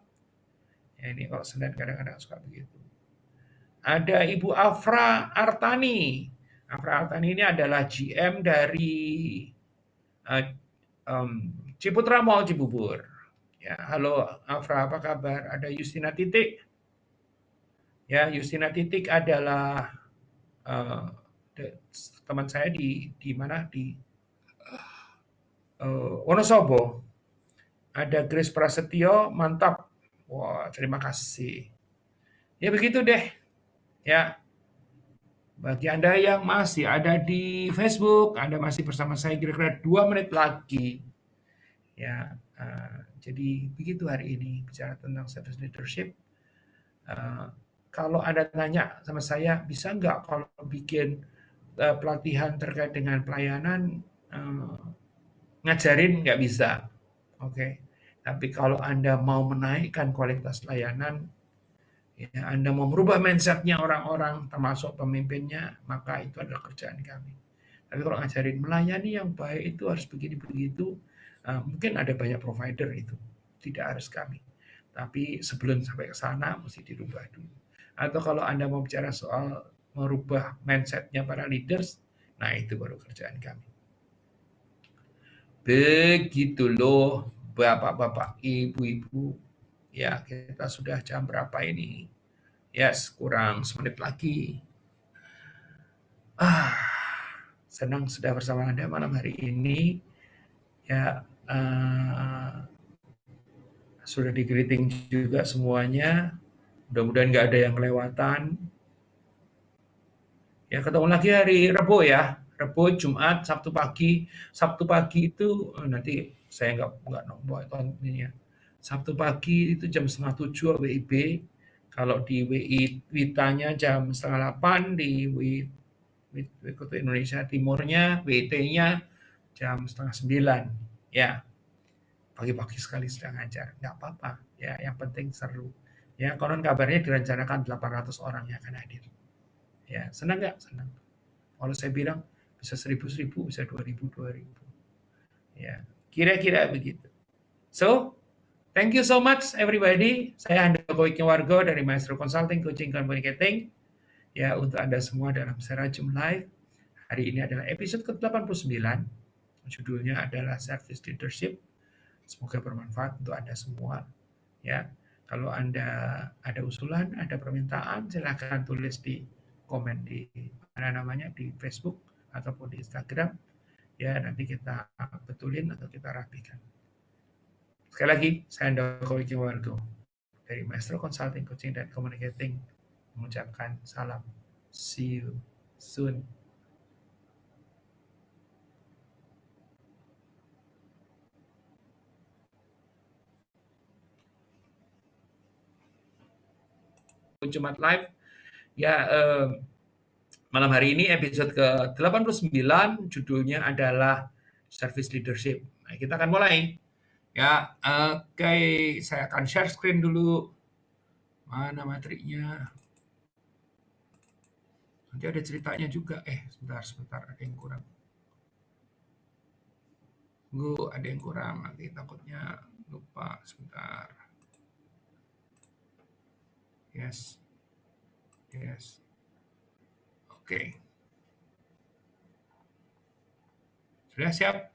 Ya, ini kalau Senin kadang-kadang suka begitu. Ada Ibu Afra Artani. Afra Artani ini adalah GM dari eh, Ciputra Mall Cibubur. Ya, halo Afra, apa kabar? Ada Justina Titik. Ya, Justina Titik adalah eh, teman saya di mana di Wonosobo. Ada Grace Prasetyo, mantap. Wah, terima kasih. Ya begitu deh. Ya, bagi Anda yang masih ada di Facebook, Anda masih bersama saya kira-kira 2 menit lagi. Ya, jadi begitu hari ini bicara tentang service leadership. Kalau Anda tanya sama saya, bisa nggak kalau bikin pelatihan terkait dengan pelayanan, ngajarin nggak bisa. Oke. Tapi kalau Anda mau menaikkan kualitas layanan, ya, Anda mau merubah mindsetnya orang-orang, termasuk pemimpinnya, maka itu adalah kerjaan kami. Tapi kalau ngajarin melayani yang baik itu harus begini begitu, mungkin ada banyak provider itu, tidak harus kami. Tapi sebelum sampai ke sana mesti dirubah dulu. Atau kalau Anda mau bicara soal merubah mindsetnya para leaders, nah itu baru kerjaan kami. Begitu loh, bapak-bapak, ibu-ibu. Ya, kita sudah jam berapa ini? Yes, kurang semenit lagi. Senang sudah bersama Anda malam hari ini. Ya, sudah di-greeting juga semuanya. Mudah-mudahan nggak ada yang kelewatan. Ya, ketemu lagi hari Rabu ya. Rabu, Jumat, Sabtu pagi. Sabtu pagi itu nanti saya nggak nonton ini ya. Sabtu pagi itu jam 6:30 WIB. Kalau di WI Witanya jam 7:30, di Waktu Indonesia Timurnya, WT-nya jam 8:30. Ya, pagi-pagi sekali sedang ngajar. Nggak apa-apa. Ya, yang penting seru. Ya, konon kabarnya direncanakan 800 orang yang akan hadir. Ya, senang nggak? Senang. Kalau saya bilang bisa 1.000, bisa 2.000. Ya, kira-kira begitu. So, thank you so much everybody. Saya Handoko Wargo dari Maestro Consulting Coaching Communicating. Ya, untuk Anda semua dalam Serajum Live. Hari ini adalah episode ke-89. Judulnya adalah Service Leadership. Semoga bermanfaat untuk Anda semua. Ya, kalau Anda ada usulan, ada permintaan, silakan tulis di komen di di Facebook ataupun di Instagram. Ya, nanti kita betulin atau kita rapikan. Sekali lagi, saya Handoko Wargo dari Maestro Consulting Coaching dan Communicating mengucapkan salam. See you soon. Jumat Live. Ya, malam hari ini episode ke-89, judulnya adalah Service Leadership. Nah, kita akan mulai. Ya, oke, saya akan share screen dulu. Mana materinya? Nanti ada ceritanya juga. Sebentar, ada yang kurang. Tunggu, ada yang kurang. Nanti takutnya lupa. Sebentar. Yes. Oke. Sudah siap?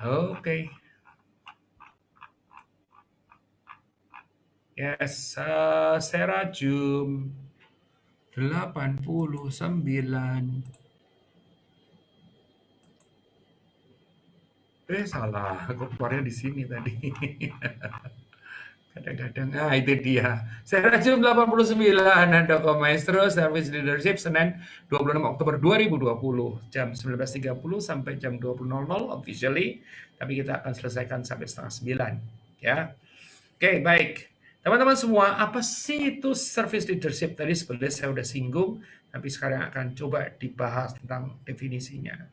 Oke. Yes, Serajum 89. Salah, kok keluarnya di sini tadi. Kadang-kadang, itu dia. Serajum 89, Handoko Maestro Service Leadership, Senin 26 Oktober 2020, jam 19.30 sampai jam 20.00 officially, tapi kita akan selesaikan sampai 8:30, ya. Oke, baik. Teman-teman semua, apa sih itu service leadership? Tadi sebenarnya saya udah singgung, tapi sekarang akan coba dibahas tentang definisinya.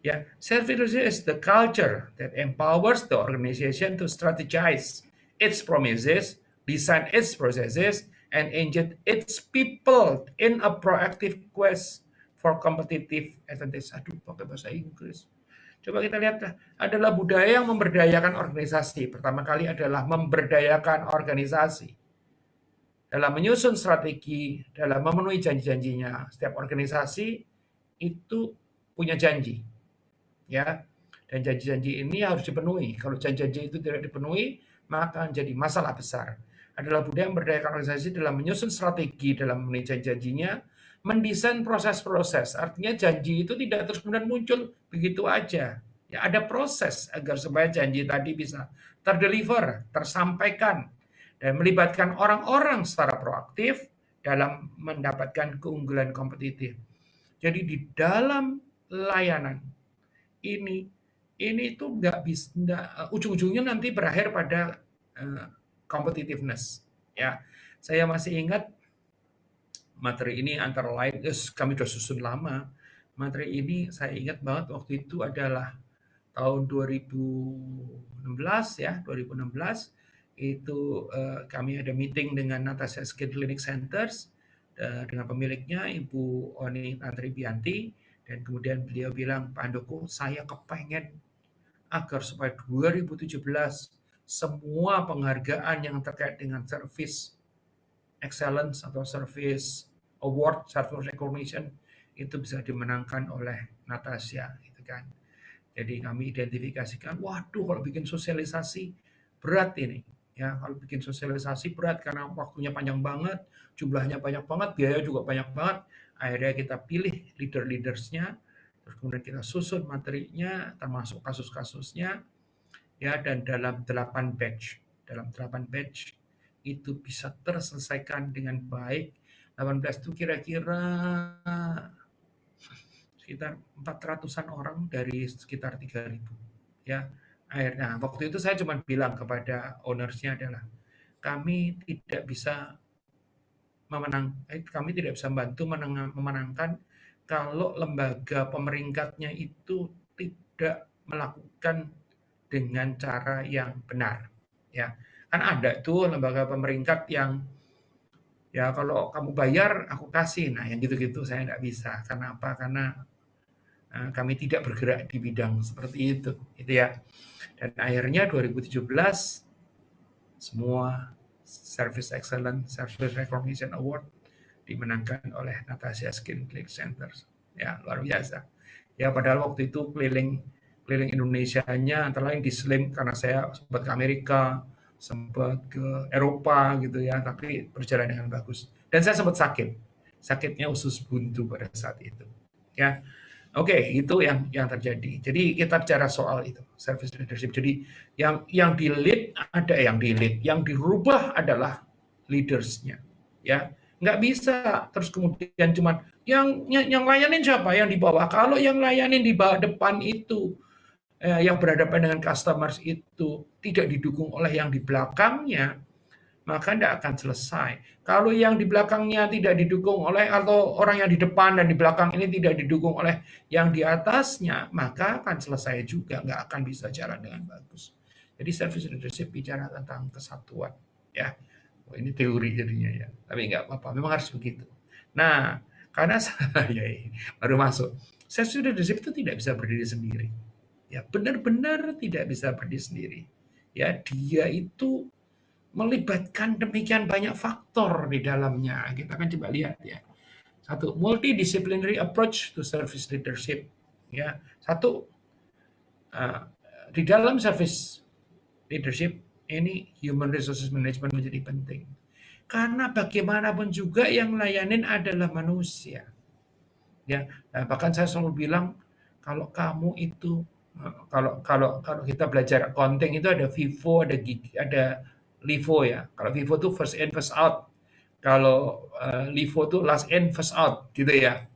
Ya, service leadership is the culture that empowers the organization to strategize its promises, design its processes, and engage its people in a proactive quest for competitive advantage. Aduh, pakai bahasa Inggris. Coba kita lihat adalah budaya yang memberdayakan organisasi. Pertama kali adalah memberdayakan organisasi dalam menyusun strategi, dalam memenuhi janji-janjinya. Setiap organisasi itu punya janji, ya. Dan janji-janji ini harus dipenuhi. Kalau janji-janji itu tidak dipenuhi, maka jadi masalah besar. Adalah budaya memberdayakan organisasi dalam menyusun strategi, dalam memenuhi janji-janjinya, mendesain proses-proses. Artinya janji itu tidak terus kemudian muncul begitu aja. Ya, ada proses agar supaya janji tadi bisa terdeliver, tersampaikan, dan melibatkan orang-orang secara proaktif dalam mendapatkan keunggulan kompetitif. Jadi di dalam layanan ini tuh nggak bisa, ujung-ujungnya nanti berakhir pada competitiveness. Ya, saya masih ingat materi ini antara lain, kami sudah susun lama. Materi ini saya ingat banget waktu itu adalah tahun 2016 ya, 2016 itu kami ada meeting dengan Natasha Skin Clinic Centers dengan pemiliknya Ibu Oni Tantri Bianti, dan kemudian beliau bilang, Pak Handoko, saya kepengen agar supaya 2017 semua penghargaan yang terkait dengan service excellence atau service award, service recognition itu bisa dimenangkan oleh Natasha, gitu kan. Jadi kami identifikasikan, waduh kalau bikin sosialisasi berat ini. Ya, kalau bikin sosialisasi berat karena waktunya panjang banget, jumlahnya banyak banget, biaya juga banyak banget. Akhirnya kita pilih leader-leadersnya, terus kemudian kita susun materinya, termasuk kasus-kasusnya, ya, dan dalam 8 batch. Dalam 8 batch itu bisa terselesaikan dengan baik. 18 itu kira-kira sekitar 400-an orang dari sekitar 3.000. Ya, akhirnya waktu itu saya cuma bilang kepada ownersnya adalah kami tidak bisa membantu memenangkan kalau lembaga pemeringkatnya itu tidak melakukan dengan cara yang benar. Ya, kan ada tuh lembaga pemeringkat yang ya kalau kamu bayar aku kasih. Nah, yang gitu-gitu saya tidak bisa. Karena apa? Karena kami tidak bergerak di bidang seperti itu, gitu ya. Dan akhirnya 2017 semua Service Excellence, Service Recognition Award dimenangkan oleh Natasha Skin Clinic Centers. Ya, luar biasa. Ya, padahal waktu itu keliling Indonesianya antara lain di Slim karena saya sempat ke Amerika, sempat ke Eropa gitu ya, tapi berjalan dengan bagus. Dan saya sempat sakitnya usus buntu pada saat itu. Ya, oke, itu yang terjadi. Jadi kita bicara soal itu, service leadership. Jadi yang di-lead ada yang di-lead, yang dirubah adalah leaders-nya. Ya, nggak bisa terus kemudian cuman yang layanin siapa? Yang di bawah. Kalau yang layanin di bawah depan itu yang berhadapan dengan customers itu tidak didukung oleh yang di belakangnya, maka tidak akan selesai. Kalau yang di belakangnya tidak didukung oleh, atau orang yang di depan dan di belakang ini tidak didukung oleh yang di atasnya, maka akan selesai juga, nggak akan bisa jalan dengan bagus. Jadi service leadership bicara tentang kesatuan, ya. Oh, ini teori jadinya ya, tapi nggak apa-apa, memang harus begitu. Nah, karena saya baru masuk, service leadership itu tidak bisa berdiri sendiri, ya, benar-benar tidak bisa berdiri sendiri. Ya, dia itu melibatkan demikian banyak faktor di dalamnya. Kita akan coba lihat ya. Satu, multidisciplinary approach to service leadership. Ya, satu, di dalam service leadership ini human resources management menjadi penting. Karena bagaimanapun juga yang layanin adalah manusia. Ya, bahkan saya selalu bilang kalau kamu itu kalau kita belajar accounting itu ada FIFO, ada LIFO ya. Kalau FIFO itu first in first out. Kalau LIFO itu last in first out gitu ya.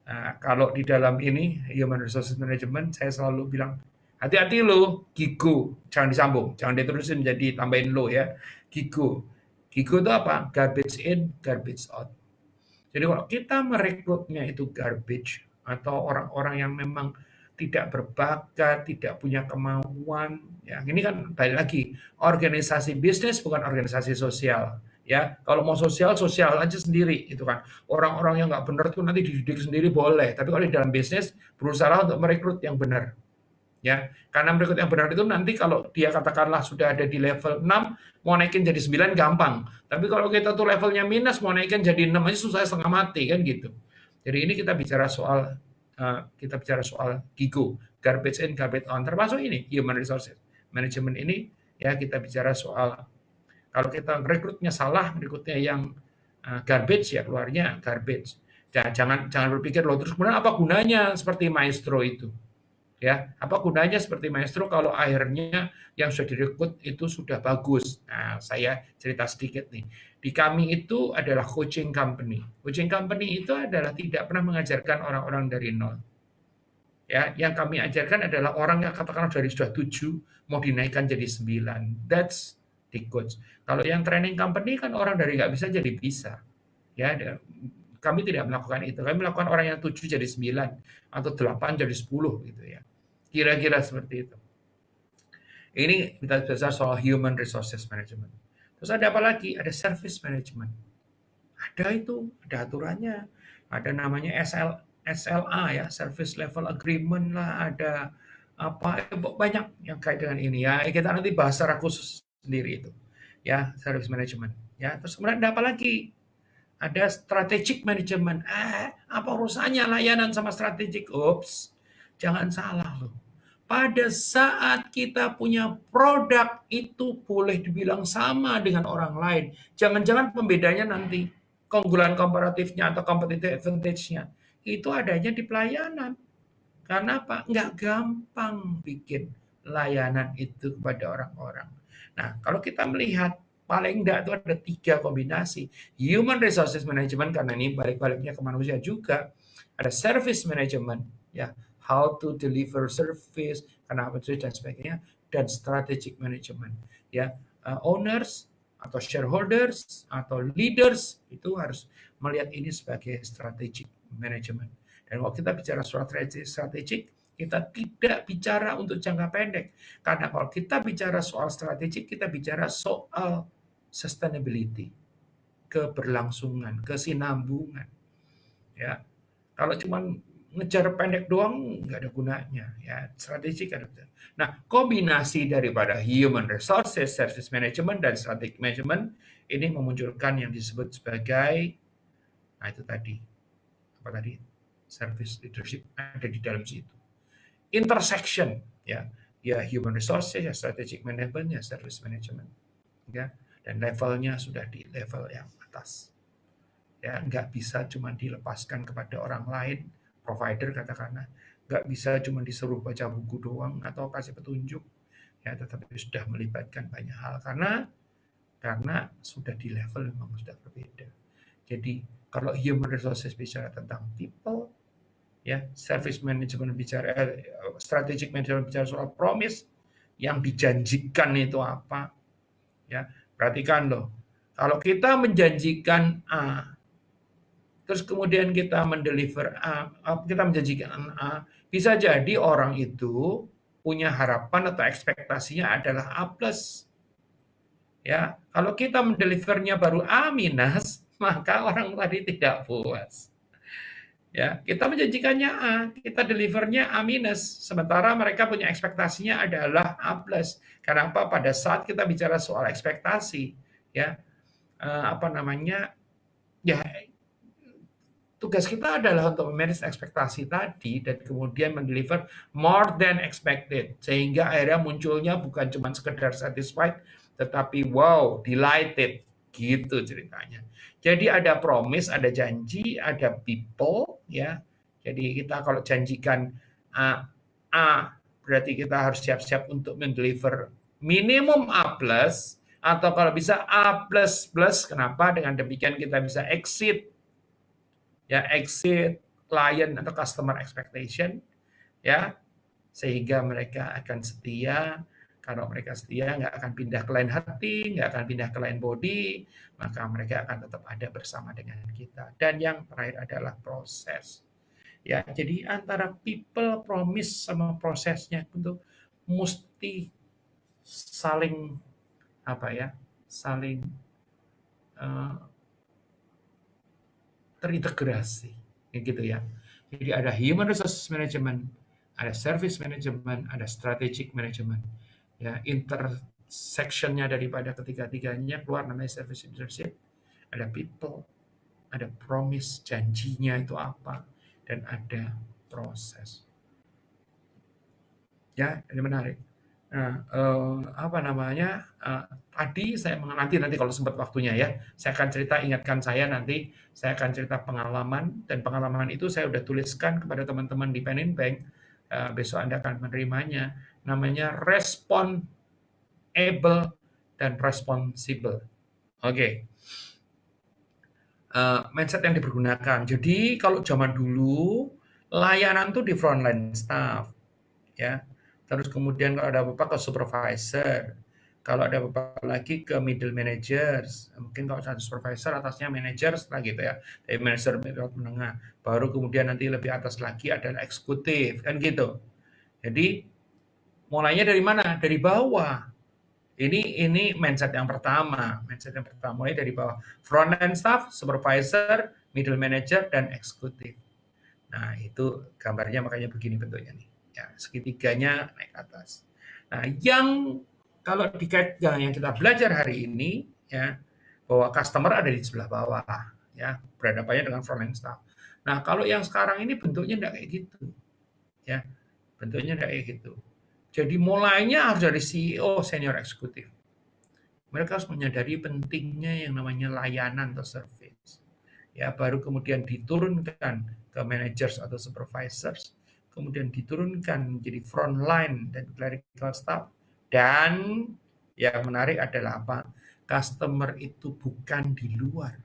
Nah, kalau di dalam ini human resources management saya selalu bilang hati-hati lo, GIGO, jangan disambung, jangan diterusin menjadi tambahin lo ya. GIGO itu apa? Garbage in, garbage out. Jadi kalau kita merekrutnya itu garbage atau orang-orang yang memang tidak berbakat, tidak punya kemauan, ya ini kan balik lagi, organisasi bisnis bukan organisasi sosial, ya. Kalau mau sosial aja sendiri, itu kan. Orang-orang yang nggak benar tuh nanti dididik sendiri boleh, tapi kalau di dalam bisnis berusaha untuk merekrut yang benar, Ya, karena merekrut yang benar itu nanti kalau dia katakanlah sudah ada di level 6, mau naikin jadi 9 gampang. Tapi kalau kita tuh levelnya minus, mau naikin jadi 6 aja susah setengah mati kan gitu. Jadi ini kita bicara soal GIGO, garbage in, garbage on, termasuk ini human resources management ini ya kita bicara soal kalau kita rekrutnya salah, rekrutnya yang garbage ya keluarnya garbage. Jangan berpikir loh terus kemudian apa gunanya seperti maestro itu. Ya, apa gunanya seperti maestro kalau akhirnya yang sudah direkrut itu sudah bagus. Nah, saya cerita sedikit nih. Di kami itu adalah coaching company. Coaching company itu adalah tidak pernah mengajarkan orang-orang dari nol. Ya, yang kami ajarkan adalah orang yang katakanlah dari sudah 7 mau dinaikkan jadi 9. That's the coach. Kalau yang training company kan orang dari nggak bisa jadi bisa. Ya, kami tidak melakukan itu. Kami melakukan orang yang 7 jadi 9 atau 8 jadi 10 gitu ya. Kira-kira seperti itu. Ini kita bicara soal human resources management. Terus ada apa lagi? Ada service management. Ada itu, ada aturannya. Ada namanya SLA ya, service level agreement lah, ada apa banyak yang kait dengan ini ya. Kita nanti bahas secara khusus sendiri itu. Ya, service management. Ya, terus kemudian ada apa lagi? Ada strategic management. Apa urusannya layanan sama strategic? Ups, jangan salah loh. Pada saat kita punya produk itu boleh dibilang sama dengan orang lain. Jangan-jangan pembedanya nanti keunggulan komparatifnya atau competitive advantage-nya itu adanya di pelayanan. Karena apa? Nggak gampang bikin layanan itu kepada orang-orang. Nah, kalau kita melihat paling enggak itu ada 3 kombinasi. Human resources management karena ini balik-baliknya ke manusia juga. Ada service management, ya, how to deliver service, karena apa dan sebagainya, dan strategic management, ya. Owners atau shareholders atau leaders itu harus melihat ini sebagai strategic management. Dan kalau kita bicara strategik, kita tidak bicara untuk jangka pendek. Karena kalau kita bicara soal strategik, kita bicara soal sustainability, keberlangsungan, kesinambungan. Ya, kalau cuma ngejar pendek doang nggak ada gunanya. Ya, strategik ada. Nah, kombinasi daripada human resources, service management, dan strategic management ini memunculkan yang disebut sebagai, nah itu tadi, apa tadi? Service leadership ada di dalam situ. Intersection, ya, ya human resources, ya strategic management, ya service management, ya, dan levelnya sudah di level yang atas. Ya, nggak bisa cuma dilepaskan kepada orang lain, provider katakanlah, nggak bisa cuma disuruh baca buku doang atau kasih petunjuk, ya, tetapi sudah melibatkan banyak hal karena sudah di level memang sudah berbeda. Jadi kalau human resources bicara tentang people, ya service management bicara strategic management bicara soal promise yang dijanjikan itu apa, ya perhatikan loh, kalau kita menjanjikan A terus kemudian kita mendeliver A, kita menjanjikan A, bisa jadi orang itu punya harapan atau ekspektasinya adalah A plus, ya kalau kita mendelivernya baru A minus maka orang tadi tidak puas. Ya, kita menjanjikannya A, kita delivernya A minus, sementara mereka punya ekspektasinya adalah A plus. Kenapa? Pada saat kita bicara soal ekspektasi, ya, apa namanya, ya, tugas kita adalah untuk memanage ekspektasi tadi dan kemudian mendeliver more than expected, sehingga akhirnya munculnya bukan cuma sekedar satisfied, tetapi wow, delighted, gitu ceritanya. Jadi ada promise, ada janji, ada people, ya. Jadi kita kalau janjikan A, berarti kita harus siap-siap untuk mendeliver minimum A plus, atau kalau bisa A plus plus. Kenapa? Dengan demikian kita bisa exit client atau customer expectation, ya, sehingga mereka akan setia. Kalau mereka setia, nggak akan pindah ke lain hati, nggak akan pindah ke lain body, maka mereka akan tetap ada bersama dengan kita. Dan yang terakhir adalah proses. Ya, jadi antara people, promise, sama prosesnya itu mesti saling saling terintegrasi, gitu ya. Jadi ada human resources management, ada service management, ada strategic management. Ya, intersection-nya daripada ketiga-tiganya keluar namanya service leadership. Ada people, ada promise, janjinya itu apa, dan ada proses. Ya, ini menarik. Nah, apa namanya? Tadi saya nanti kalau sempat waktunya ya, saya akan cerita, ingatkan saya nanti, saya akan cerita pengalaman, dan pengalaman itu saya udah tuliskan kepada teman-teman di Pen in Bank. Besok Anda akan menerimanya. Namanya responsible dan responsible. Oke. Mindset yang dipergunakan. Jadi kalau zaman dulu layanan tuh di frontline staff, ya. Terus kemudian kalau ada apa-apa ke supervisor, kalau ada apa-apa lagi ke middle managers, mungkin kalau satu supervisor atasnya managers lah gitu ya, dari manager menengah, baru kemudian nanti lebih atas lagi adalah eksekutif, kan gitu. Jadi mulainya dari mana? Dari bawah. Ini mindset yang pertama. Mindset yang pertama mulai dari bawah. Front end staff, supervisor, middle manager, dan eksekutif. Nah, itu gambarnya makanya begini bentuknya nih. Ya, segitiganya naik ke atas. Nah, yang kalau dikaitkan yang kita belajar hari ini ya, bahwa customer ada di sebelah bawah ya, berhadapannya dengan front end staff. Nah, kalau yang sekarang ini bentuknya enggak kayak gitu. Ya, bentuknya enggak kayak gitu. Jadi mulainya harus dari CEO senior eksekutif. Mereka harus menyadari pentingnya yang namanya layanan atau service. Ya, baru kemudian diturunkan ke managers atau supervisors, kemudian diturunkan menjadi frontline dan clerical staff, dan yang menarik adalah apa? Customer itu bukan di luar.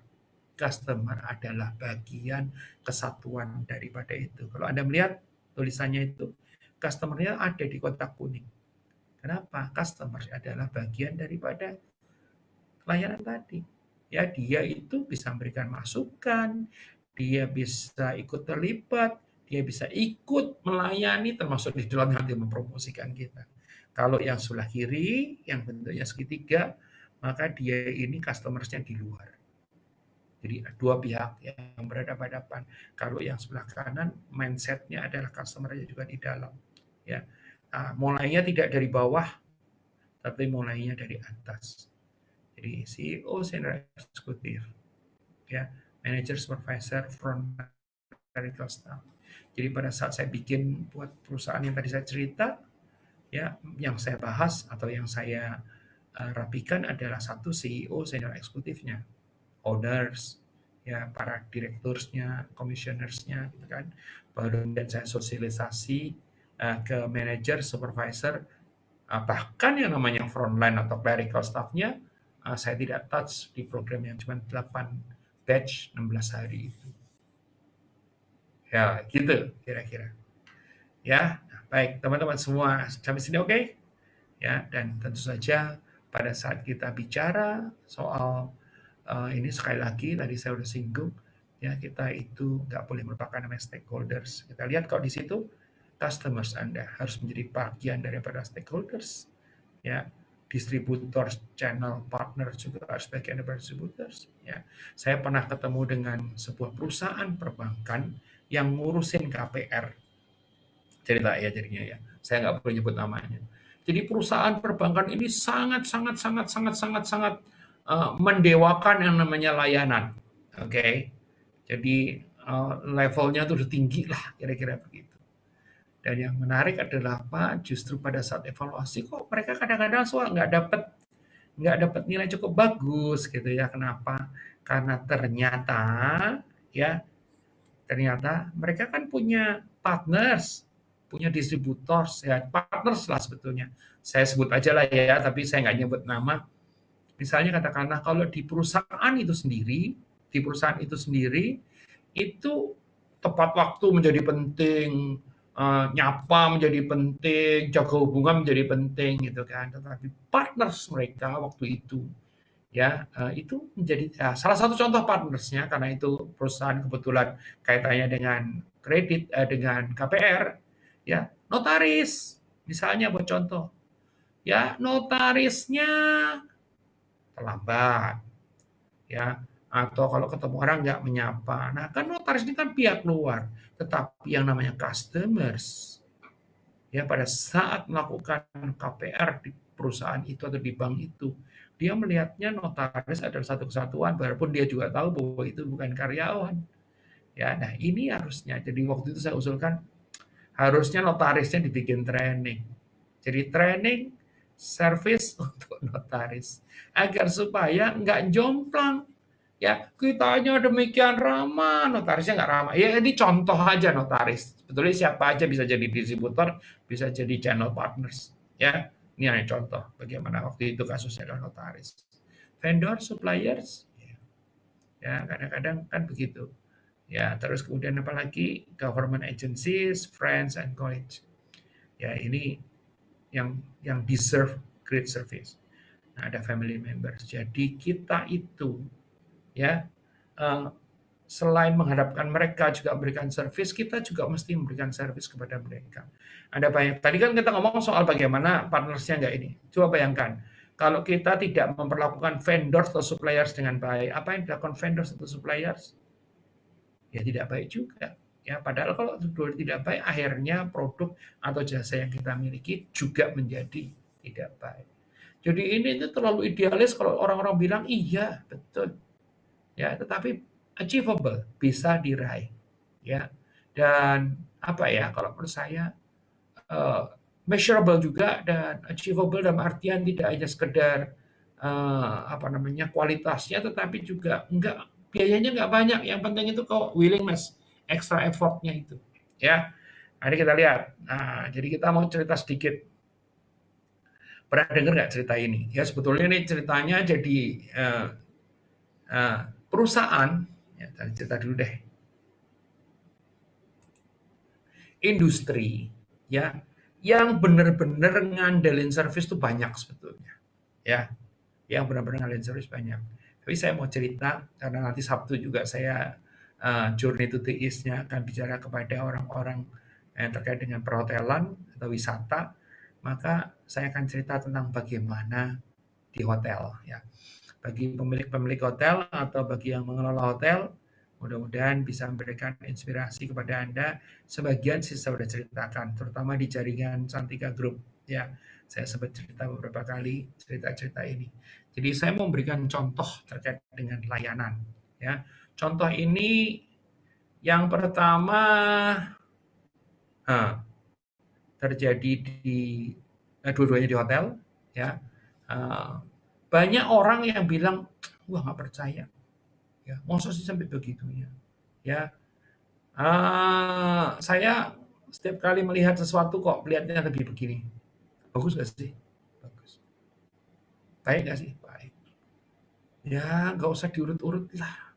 Customer adalah bagian kesatuan daripada itu. Kalau Anda melihat tulisannya itu, customer-nya ada di kotak kuning. Kenapa? Customer adalah bagian daripada layanan tadi. Ya, dia itu bisa memberikan masukan, dia bisa ikut terlibat, dia bisa ikut melayani termasuk di dalam nanti mempromosikan kita. Kalau yang sebelah kiri, yang bentuknya segitiga, maka dia ini customer-nya di luar. Jadi dua pihak yang berhadapan-hadapan. Kalau yang sebelah kanan, mindset-nya adalah customer-nya juga di dalam. Ya, mulainya tidak dari bawah, tapi mulainya dari atas. Jadi CEO, senior eksekutif, ya, manager, supervisor, front clerical staff. Jadi pada saat saya bikin buat perusahaan yang tadi saya cerita, ya, yang saya bahas atau yang saya rapikan adalah satu CEO, senior eksekutifnya, owners, ya, para direktursnya, commissionersnya, gitu kan. Baru dan saya sosialisasi ke manager, supervisor, bahkan yang namanya frontline atau clerical staff-nya, saya tidak touch di program yang cuma 8 batch 16 hari itu. Ya, gitu kira-kira. Ya, baik teman-teman semua sampai sini oke? Ya, dan tentu saja pada saat kita bicara soal ini sekali lagi tadi saya sudah singgung, ya, kita itu nggak boleh melupakan namanya stakeholders. Kita lihat kok di situ customers Anda harus menjadi bagian daripada stakeholders, ya. Distributor, channel partner juga harus bagian dari distributors. Ya, saya pernah ketemu dengan sebuah perusahaan perbankan yang ngurusin KPR. Cerita ya jadinya ya. Saya nggak perlu nyebut namanya. Jadi perusahaan perbankan ini sangat mendewakan yang namanya layanan. Oke. Jadi levelnya tuh udah tinggi lah kira-kira begitu. Dan yang menarik adalah apa? Justru pada saat evaluasi kok mereka kadang-kadang nggak dapat nilai cukup bagus gitu ya. Kenapa? Karena ternyata mereka kan punya partners, punya distributors ya, partners lah sebetulnya. Saya sebut aja lah ya, tapi saya nggak nyebut nama. Misalnya katakanlah kalau di perusahaan itu sendiri itu tepat waktu menjadi penting, nyapa menjadi penting, jaga hubungan menjadi penting gitu kan. Tetapi partners mereka waktu itu ya itu menjadi salah satu contoh partnersnya karena itu perusahaan kebetulan kaitannya dengan kredit dengan KPR ya, notaris misalnya buat contoh ya, notarisnya terlambat ya, atau kalau ketemu orang nggak menyapa. Nah kan notaris ini kan pihak luar, tetapi yang namanya customers Ya, pada saat melakukan KPR di perusahaan itu atau di bank itu, dia melihatnya notaris adalah satu kesatuan, walaupun dia juga tahu bahwa itu bukan karyawan. Ya, nah ini harusnya. Jadi waktu itu saya usulkan harusnya notarisnya dibikin training. Jadi training service untuk notaris agar supaya nggak jomplang. Ya, kitanya demikian ramah, notarisnya nggak ramah. Ya, ini contoh aja notaris. Sebetulnya siapa aja bisa jadi distributor, bisa jadi channel partners. Ya, ini hanya contoh bagaimana waktu itu kasusnya adalah notaris. Vendor, suppliers, ya kadang-kadang kan begitu. Ya, terus kemudian apalagi government agencies, friends and colleagues. Ya, ini yang deserve great service. Nah, ada family members. Jadi kita itu ya eh, selain mengharapkan mereka juga memberikan service, kita juga mesti memberikan service kepada mereka. Ada banyak. Tadi kan kita ngomong soal bagaimana partnersnya nggak ini. Coba bayangkan, kalau kita tidak memperlakukan vendors atau suppliers dengan baik, apa yang dilakukan vendors atau suppliers? Ya tidak baik juga. Ya, padahal kalau tidak baik, akhirnya produk atau jasa yang kita miliki juga menjadi tidak baik. Jadi ini itu terlalu idealis kalau orang-orang bilang iya betul. Ya, tetapi achievable, bisa diraih. Ya. Dan apa ya, kalau menurut saya measurable juga dan achievable dalam artian tidak hanya sekedar apa namanya kualitasnya, tetapi juga enggak biayanya enggak banyak. Yang penting itu kok willingness, extra effortnya itu. Ya, mari kita lihat. Nah, jadi kita mau cerita sedikit. Pernah dengar nggak cerita ini? Ya sebetulnya ini ceritanya jadi perusahaan. Ya, cerita dulu deh. Industri, ya, yang benar-benar ngandelin service itu banyak sebetulnya. Ya, yang benar-benar ngandelin service banyak. Tapi saya mau cerita karena nanti Sabtu juga saya Journey to the East-nya akan bicara kepada orang-orang yang terkait dengan perhotelan atau wisata, maka saya akan cerita tentang bagaimana di hotel ya. Bagi pemilik-pemilik hotel atau bagi yang mengelola hotel, mudah-mudahan bisa memberikan inspirasi kepada Anda. Sebagian sih saya sudah ceritakan, terutama di jaringan Cantika Group ya. Saya sempat cerita beberapa kali cerita-cerita ini. Jadi saya mau memberikan contoh terkait dengan layanan ya. Contoh ini yang pertama terjadi di dua-duanya di hotel ya. Banyak orang yang bilang, wah nggak percaya, ya, masa sih sampai begitunya, ya. Saya setiap kali melihat sesuatu kok melihatnya lebih begini, bagus nggak sih? Bagus. Baik nggak sih? Baik. Ya nggak usah diurut-urut lah.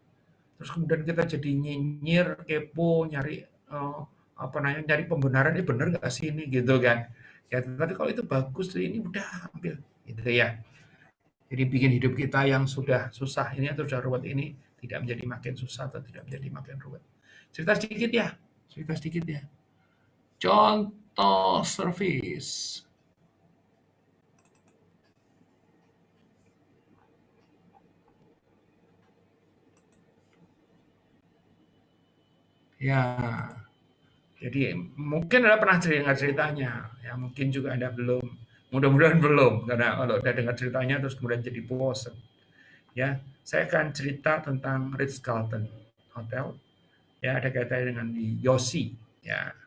Terus kemudian kita jadi nyinyir, kepo, nyari apa namanya, nyari pembenaran ini benar nggak sih ini gitu kan? Ya, tapi kalau itu bagus ini udah ambil, gitu ya. Jadi bikin hidup kita yang sudah susah ini atau sudah ruwet ini tidak menjadi makin susah atau tidak menjadi makin ruwet. Cerita sedikit ya, cerita sedikit ya. Contoh service. Ya, jadi mungkin Anda pernah dengar ceritanya, ya mungkin juga Anda belum. Mudah-mudahan belum, karena kalau udah dengar ceritanya terus kemudian jadi bosan. Ya, saya akan cerita tentang Ritz-Carlton Hotel. Ya, ada kaitannya dengan di Yossi. Ya,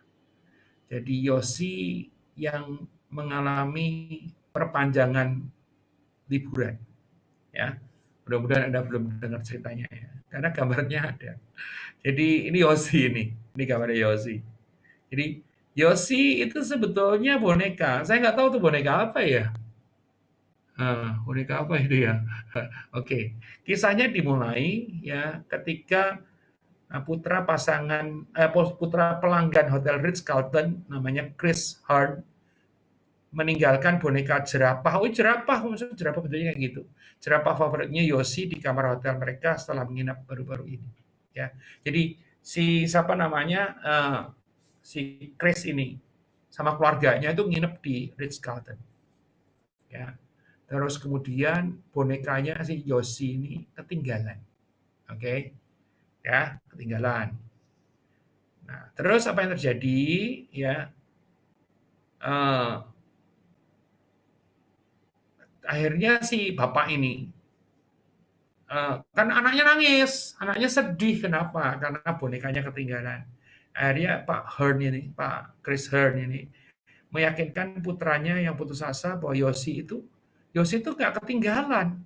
jadi Yossi yang mengalami perpanjangan liburan. Ya, mudah-mudahan Anda belum dengar ceritanya ya, karena gambarnya ada. Jadi ini Yossi ini gambarnya Yossi. Jadi Yossi itu sebetulnya boneka. Saya nggak tahu tuh boneka apa ya. Boneka apa itu ya? Oke, kisahnya dimulai ya ketika putra pelanggan Hotel Ritz-Carlton namanya Chris Hart meninggalkan boneka jerapah. Oh, jerapah, maksudnya jerapah bentuknya kayak gitu. Jerapah favoritnya Yossi di kamar hotel mereka setelah menginap baru-baru ini. Ya, jadi si siapa namanya si Chris ini sama keluarganya itu nginep di Ritz Carlton. Ya, terus kemudian bonekanya si Yossi ini ketinggalan. Oke, ya ketinggalan. Nah, terus apa yang terjadi? Ya, Eh, akhirnya si bapak ini, kan anaknya sedih, kenapa? Karena bonekanya ketinggalan. Akhirnya Pak Chris Hearn ini meyakinkan putranya yang putus asa bahwa Yosi itu nggak ketinggalan.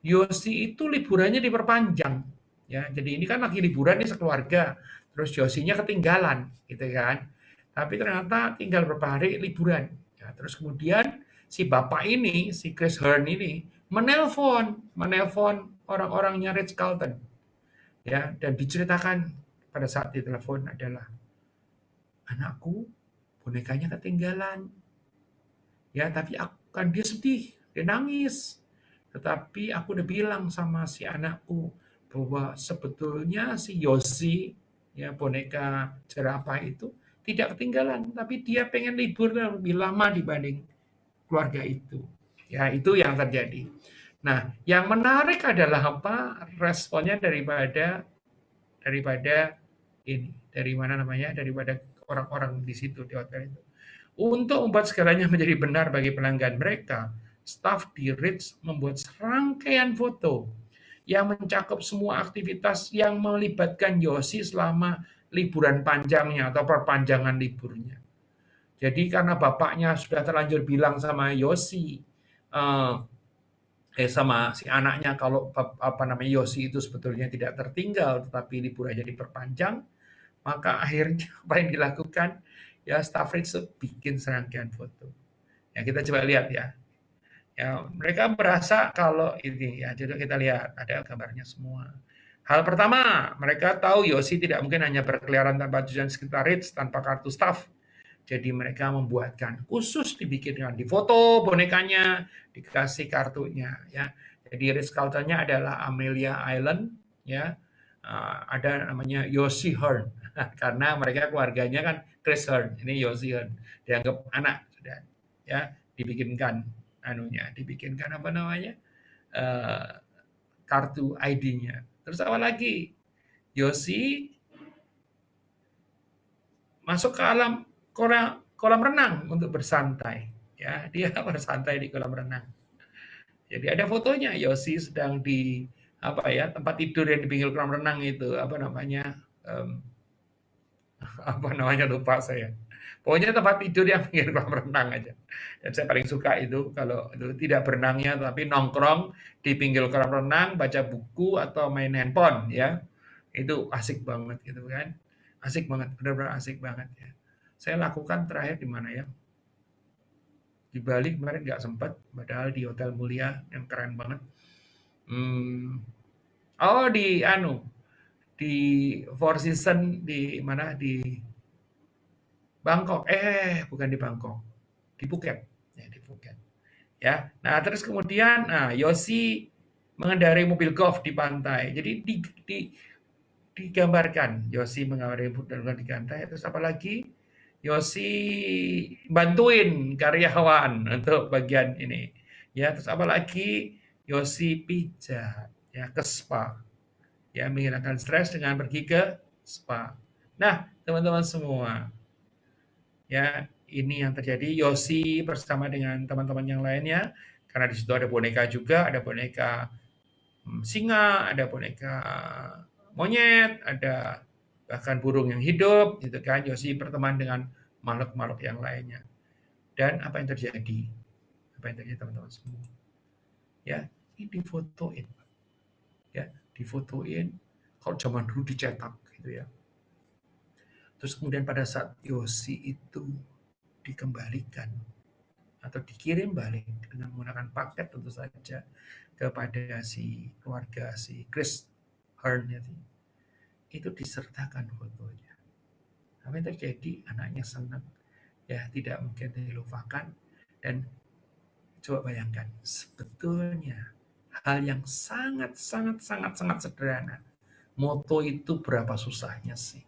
Yosi itu liburannya diperpanjang. Ya, jadi ini kan lagi liburan nih sekeluarga. Terus Yosinya ketinggalan, gitu kan. Tapi ternyata tinggal beberapa hari liburan. Ya, terus kemudian si bapak ini, si Chris Hearn ini menelpon orang-orangnya Ritz Carlton, ya, dan diceritakan pada saat ditelepon adalah anakku bonekanya ketinggalan. Ya, tapi kan dia sedih, dia nangis. Tetapi aku udah bilang sama si anakku bahwa sebetulnya si Yosi, ya boneka jerapah itu tidak ketinggalan, tapi dia pengen libur lebih lama dibanding keluarga itu. Ya, itu yang terjadi. Nah, yang menarik adalah apa? Responnya daripada ini, dari mana namanya? Daripada orang-orang di situ di hotel itu. Untuk membuat segalanya menjadi benar bagi pelanggan mereka, staf di Ritz membuat serangkaian foto yang mencakup semua aktivitas yang melibatkan Yosi selama liburan panjangnya atau perpanjangan liburnya. Jadi karena bapaknya sudah terlanjur bilang sama Yosi, eh, sama si anaknya kalau apa namanya Yosi itu sebetulnya tidak tertinggal tetapi liburannya diperpanjang, maka akhirnya apa yang dilakukan ya staff Ritz bikin serangkaian foto. Ya kita coba lihat ya. Ya mereka merasa kalau ini ya coba kita lihat ada gambarnya semua. Hal pertama, mereka tahu Yosi tidak mungkin hanya berkeliaran tanpa tujuan sekitar Ritz tanpa kartu staff. Jadi mereka membuatkan khusus dibikinkan di foto bonekanya, dikasih kartunya ya. Jadi Ritz Carlton-nya adalah Amelia Island ya. Ada namanya Yosi Hearn karena mereka keluarganya kan Chris Hearn, ini Yosi Hearn dianggap anak sudah ya, dibikinkan apa namanya eh, kartu ID-nya. Terus apa lagi? Yosi masuk ke kolam renang untuk bersantai. Ya, dia bersantai di kolam renang. Jadi ada fotonya Yosi sedang di apa ya tempat tidur yang di pinggir kolam renang itu apa namanya apa namanya lupa saya. Pokoknya tempat tidur yang pinggir kolam renang aja. Dan saya paling suka itu kalau itu tidak berenangnya tapi nongkrong di pinggir kolam renang, baca buku atau main handphone ya. Itu asik banget gitu kan. Asik banget, benar-benar asik banget ya. Saya lakukan terakhir di mana ya? Di Bali kemarin nggak sempat, padahal di Hotel Mulia yang keren banget. Hmm, oh di Four Seasons di mana di Bangkok. Bukan di Bangkok, di Phuket. Ya, di Phuket. Ya. Nah, terus kemudian Yosi mengendarai mobil golf di pantai. Jadi digambarkan Yosi mengendarai mobil golf di pantai. Terus apalagi Yosi bantuin karyawan untuk bagian ini. Ya, terus apalagi Yosi pijat ya ke spa. Ya, menghilangkan stres dengan pergi ke spa. Nah, teman-teman semua, ya ini yang terjadi. Yosi bersama dengan teman-teman yang lainnya, karena di situ ada boneka juga, ada boneka singa, ada boneka monyet, ada bahkan burung yang hidup, gitu kan. Yosi berteman dengan makhluk-makhluk yang lainnya. Dan apa yang terjadi? Apa yang terjadi teman-teman semua? Ya, ini difotoin. Ya, difotoin. Kalau zaman dulu dicetak, gitu ya. Terus kemudian pada saat Yosi itu dikembalikan atau dikirim balik dengan menggunakan paket tentu saja kepada si keluarga si Chris Hearn itu disertakan fotonya. Apa yang terjadi? Anaknya senang, ya tidak mungkin dilupakan. Dan coba bayangkan, sebetulnya hal yang sangat sederhana. Moto itu berapa susahnya sih?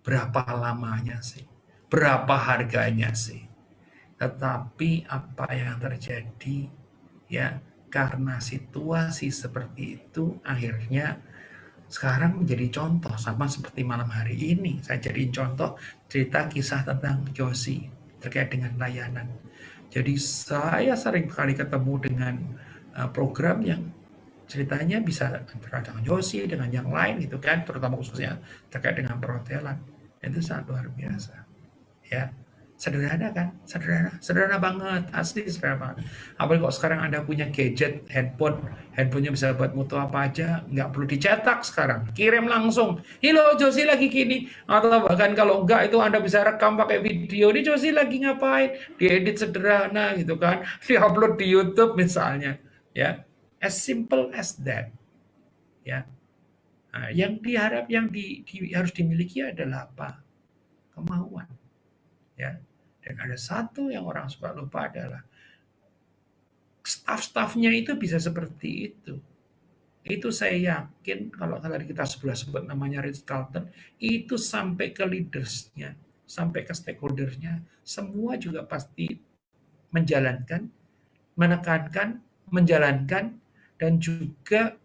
Berapa lamanya sih? Berapa harganya sih? Tetapi apa yang terjadi ya karena situasi seperti itu akhirnya sekarang menjadi contoh sama seperti malam hari ini. Saya jadiin contoh cerita kisah tentang Yosi. terkait dengan layanan. Jadi saya sering kali ketemu dengan program yang ceritanya bisa antara dengan Yosi, dengan yang lain gitu kan, terutama khususnya terkait dengan perhotelan. Itu sangat luar biasa. Ya, sederhana kan? Sederhana banget, asli sederhana banget. Apalagi kok sekarang Anda punya gadget, handphonenya bisa buat foto apa aja, nggak perlu dicetak sekarang, kirim langsung. Halo, Josi lagi gini. Atau bahkan kalau enggak itu Anda bisa rekam pakai video. Ini Josi lagi ngapain? Diedit sederhana gitu kan, diupload di YouTube misalnya. Ya, as simple as that. Ya, nah, yang diharap harus dimiliki adalah apa? Kemauan. Ya, dan ada satu yang orang suka lupa adalah staff-staffnya itu bisa seperti itu. Itu saya yakin kalau tadi kita sebelah sebut namanya Ritz-Carlton, itu sampai ke leadersnya, sampai ke stakeholdersnya, semua juga pasti menjalankan, menekankan, menjalankan, dan juga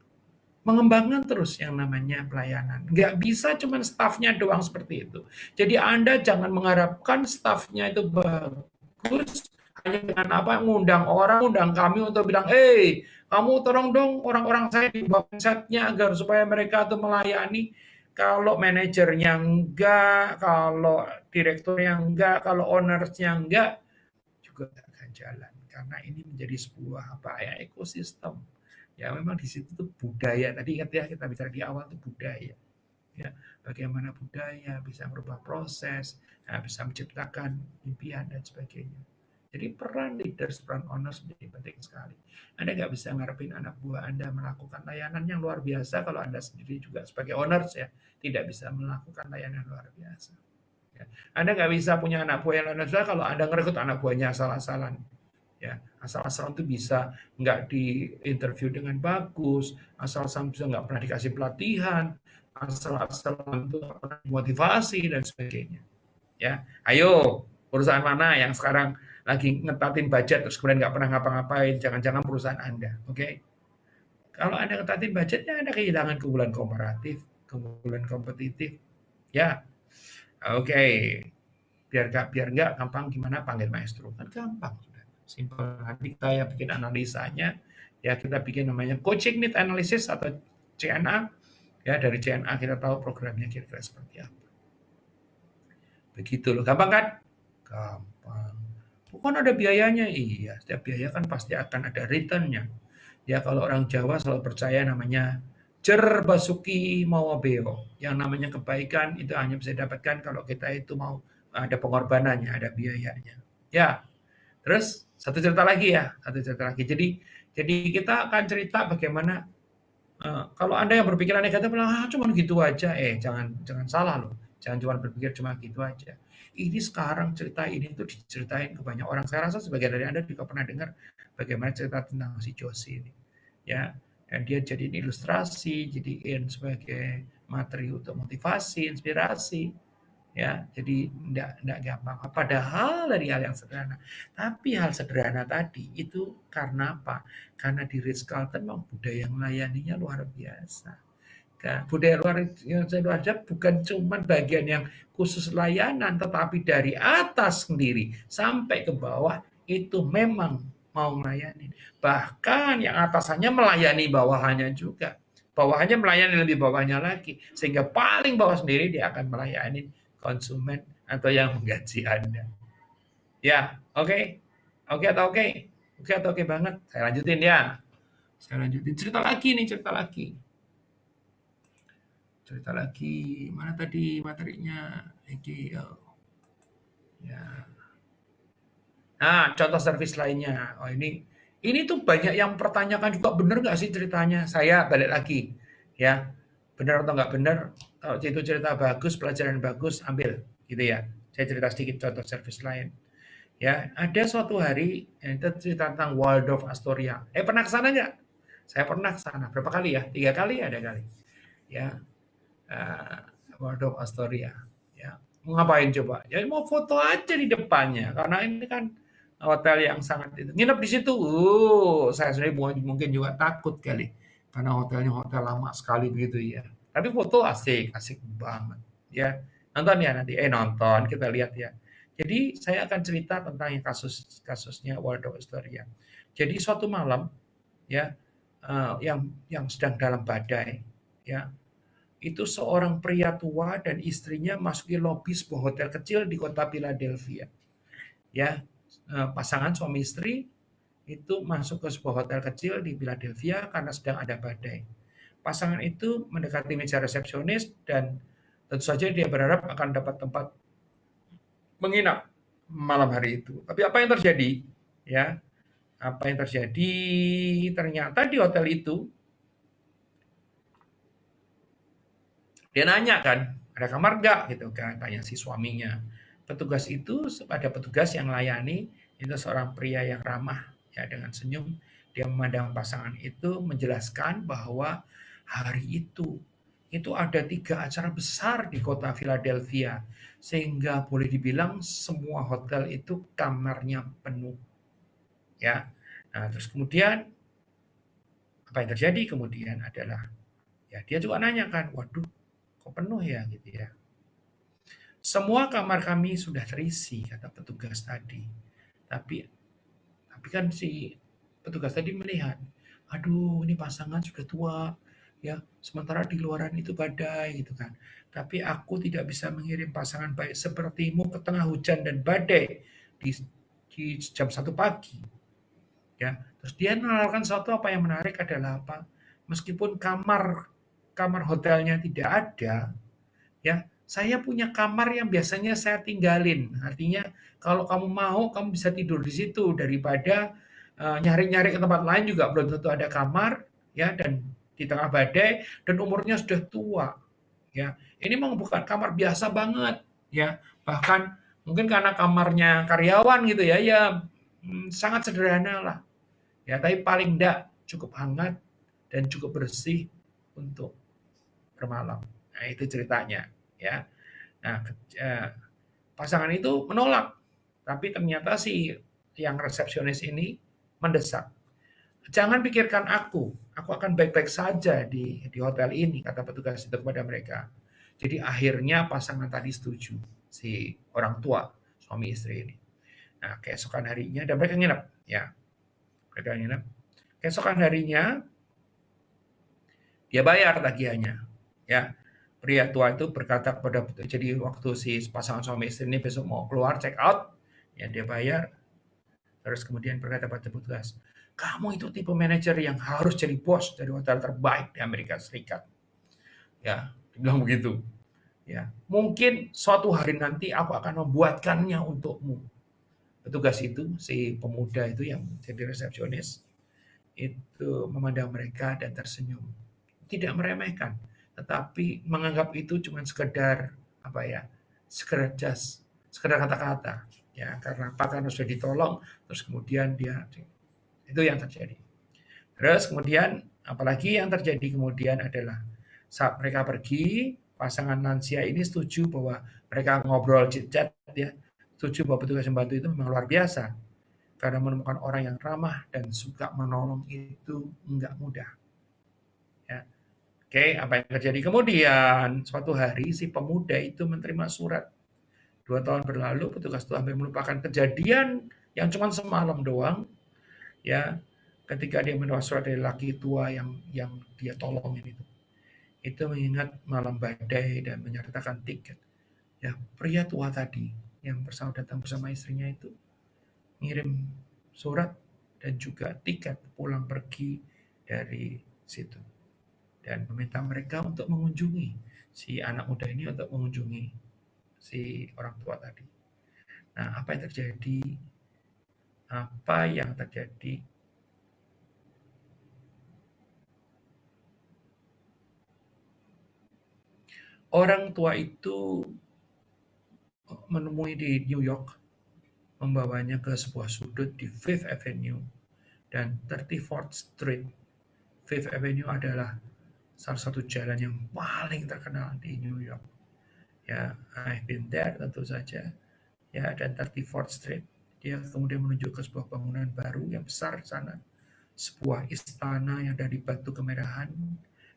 mengembangkan terus yang namanya pelayanan. Nggak bisa cuma staffnya doang seperti itu. Jadi Anda jangan mengharapkan staffnya itu bagus hanya dengan apa ngundang orang, undang kami untuk bilang, kamu tolong dong orang-orang saya di bawah setnya agar supaya mereka tuh melayani. Kalau manajernya enggak, kalau direkturnya enggak, kalau ownersnya enggak, juga nggak akan jalan. Karena ini menjadi sebuah ekosistem. Ya memang di situ tuh budaya. Tadi ingat ya kita bicara di awal tuh budaya. Ya, bagaimana budaya bisa merubah proses, bisa menciptakan impian dan sebagainya. Jadi peran leaders, peran owners menjadi penting sekali. Anda nggak bisa ngarepin anak buah Anda melakukan layanan yang luar biasa kalau Anda sendiri juga sebagai owners ya tidak bisa melakukan layanan luar biasa. Ya. Anda nggak bisa punya anak buah yang luar biasa kalau Anda ngerekrut anak buahnya asal-asalan. Ya, asal-asalan itu bisa nggak diinterview dengan bagus, asal-asalan bisa nggak pernah dikasih pelatihan, asal-asalan itu nggak pernah dimotivasi dan sebagainya. Ya, ayo perusahaan mana yang sekarang lagi ngetatin budget terus kemudian nggak pernah ngapa-ngapain? Jangan-jangan perusahaan Anda, oke? Kalau Anda ngetatin budgetnya, Anda kehilangan keunggulan komparatif, keunggulan kompetitif. Ya, oke. Biar nggak gampang gimana panggil maestro kan gampang. Simpel, nanti kita yang bikin analisanya, ya kita bikin namanya coaching need analysis atau CNA, ya dari CNA kita tahu programnya kira-kira seperti apa. Begitu loh, gampang kan? Gampang. Bukan ada biayanya, iya, setiap biaya kan pasti akan ada returnnya. Ya kalau orang Jawa selalu percaya namanya jer basuki mawabeo, yang namanya kebaikan itu hanya bisa didapatkan kalau kita itu mau ada pengorbanannya, ada biayanya. Ya, terus satu cerita lagi ya, satu cerita lagi. Jadi kita akan cerita bagaimana kalau Anda yang berpikiran negatif bilang, cuma gitu aja. Jangan salah loh. Jangan cuma berpikir cuma gitu aja. Ini sekarang cerita ini tuh diceritain ke banyak orang. Saya rasa sebagian dari Anda juga pernah dengar bagaimana cerita tentang si Josie ini. Ya, dan dia jadiin ilustrasi, jadiin sebagai materi untuk motivasi, inspirasi. Ya, jadi enggak gampang. Padahal dari hal yang sederhana. Tapi hal sederhana tadi itu karena apa? Karena di Ritz-Carlton memang budaya melayaninya luar biasa. Budaya luar biasa bukan cuma bagian yang khusus layanan, tetapi dari atas sendiri sampai ke bawah itu memang mau melayani. Bahkan yang atasannya melayani bawahannya juga. Bawahannya melayani lebih bawahnya lagi. Sehingga paling bawah sendiri dia akan melayani konsumen atau yang menggaji Anda. Ya, oke. Oke atau oke? Oke atau oke banget? Saya lanjutin ya. Saya lanjutin. Cerita lagi. Cerita lagi. Mana tadi materinya? Ya. Nah, contoh servis lainnya. Oh, ini tuh banyak yang pertanyakan juga, bener nggak sih ceritanya? Saya balik lagi. Ya, benar atau nggak benar? Kalau itu cerita bagus, pelajaran bagus, ambil. Gitu ya. Saya cerita sedikit contoh servis lain. Ya, ada suatu hari itu cerita tentang Waldorf Astoria. Pernah ke sana nggak? Saya pernah ke sana. Berapa kali ya? 3 kali ada kali. Ya, Waldorf Astoria. Ya, mau ngapain coba? Ya mau foto aja di depannya. Karena ini kan hotel yang sangat itu. Nginep di situ. Saya sendiri mungkin juga takut kali. Karena hotelnya hotel lama sekali begitu ya. Tapi foto asik banget. Ya, nonton ya nanti. Nonton kita lihat ya. Jadi saya akan cerita tentang yang kasusnya Waldorf Astoria. Jadi suatu malam ya, yang sedang dalam badai ya, itu seorang pria tua dan istrinya masuki lobi sebuah hotel kecil di kota Philadelphia. Ya, pasangan suami istri itu masuk ke sebuah hotel kecil di Philadelphia karena sedang ada badai. Pasangan itu mendekati meja resepsionis dan tentu saja dia berharap akan dapat tempat menginap malam hari itu. Tapi apa yang terjadi? Ya, apa yang terjadi? Ternyata di hotel itu dia nanya kan, ada kamar nggak gitu kan, tanya si suaminya. Petugas itu ada petugas yang layani, itu seorang pria yang ramah ya dengan senyum. Dia memandang pasangan itu menjelaskan bahwa hari itu ada 3 acara besar di kota Philadelphia sehingga boleh dibilang semua hotel itu kamarnya penuh ya. Nah, terus kemudian apa yang terjadi kemudian adalah ya dia juga nanya kan, waduh kok penuh ya gitu ya. Semua kamar kami sudah terisi, kata petugas tadi. Tapi tapi kan si petugas tadi melihat, aduh ini pasangan sudah tua, ya sementara di luaran itu badai gitu kan. Tapi aku tidak bisa mengirim pasangan baik sepertimu ke tengah hujan dan badai di, di jam 1 pagi. Ya, terus dia menawarkan sesuatu apa yang menarik adalah apa? Meskipun kamar kamar hotelnya tidak ada, ya saya punya kamar yang biasanya saya tinggalin. Artinya kalau kamu mau kamu bisa tidur di situ daripada nyari-nyari ke tempat lain juga belum tentu ada kamar ya dan di tengah badai dan umurnya sudah tua ya. Ini memang bukan kamar biasa banget ya. Bahkan mungkin karena kamarnya karyawan gitu ya ya sangat sederhana lah. Ya, tapi paling enggak cukup hangat dan cukup bersih untuk bermalam. Nah, itu ceritanya ya. Nah, pasangan itu menolak, tapi ternyata si yang resepsionis ini mendesak. Jangan pikirkan aku akan baik-baik saja di hotel ini, kata petugas itu kepada mereka. Jadi akhirnya pasangan tadi setuju, si orang tua, suami istri ini. Nah, keesokan harinya, dan mereka nginep, ya, mereka nginep. Keesokan harinya, dia bayar tagihannya, ya. Pria tua itu berkata kepada jadi waktu si pasangan suami istri ini besok mau keluar check out, ya dia bayar. Terus kemudian berkata pada petugas, kamu itu tipe manajer yang harus jadi bos dari hotel terbaik di Amerika Serikat. Ya, dia bilang begitu. Ya, mungkin suatu hari nanti aku akan membuatkannya untukmu. Petugas itu, si pemuda itu yang jadi resepsionis, itu memandang mereka dan tersenyum. Tidak meremehkan, tetapi menganggap itu cuma sekedar apa ya, sekedar kata-kata ya karena apa karena sudah ditolong terus kemudian dia itu yang terjadi. Terus kemudian apalagi yang terjadi kemudian adalah saat mereka pergi pasangan lansia ini setuju bahwa mereka ngobrol chit-chat ya setuju bahwa petugas membantu itu memang luar biasa karena menemukan orang yang ramah dan suka menolong itu enggak mudah ya. Oke, apa yang terjadi kemudian? Suatu hari si pemuda itu menerima surat. 2 tahun berlalu, petugas itu hampir melupakan kejadian yang cuma semalam doang. Ya, ketika dia menerima surat dari laki tua yang dia tolongin itu mengingat malam badai dan menyertakan tiket. Ya, pria tua tadi yang datang bersama istrinya itu ngirim surat dan juga tiket pulang pergi dari situ. Dan meminta mereka untuk mengunjungi si anak muda ini untuk mengunjungi si orang tua tadi. Nah, apa yang terjadi? Apa yang terjadi? Orang tua itu menemui di New York, membawanya ke sebuah sudut di Fifth Avenue dan 34th Street. Fifth Avenue adalah salah satu jalan yang paling terkenal di New York. Ya, I've been there tentu saja. Ya, dan 34th Street. Dia kemudian menuju ke sebuah bangunan baru yang besar di sana. Sebuah istana yang dari batu kemerahan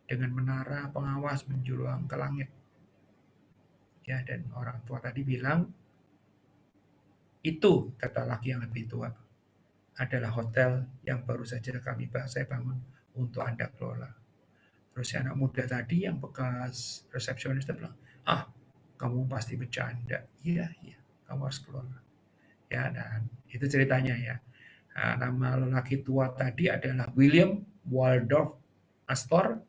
dengan menara pengawas menjulang ke langit. Ya, dan orang tua tadi bilang, Itu, kata laki yang lebih tua, adalah hotel yang baru saja saya bangun untuk Anda kelola. Terus si anak muda tadi yang bekas resepsionis dia bilang, ah kamu pasti bercanda. Iya, iya, kamu harus kelola. Ya, dan itu ceritanya ya. Nah, nama lelaki tua tadi adalah William Waldorf Astor,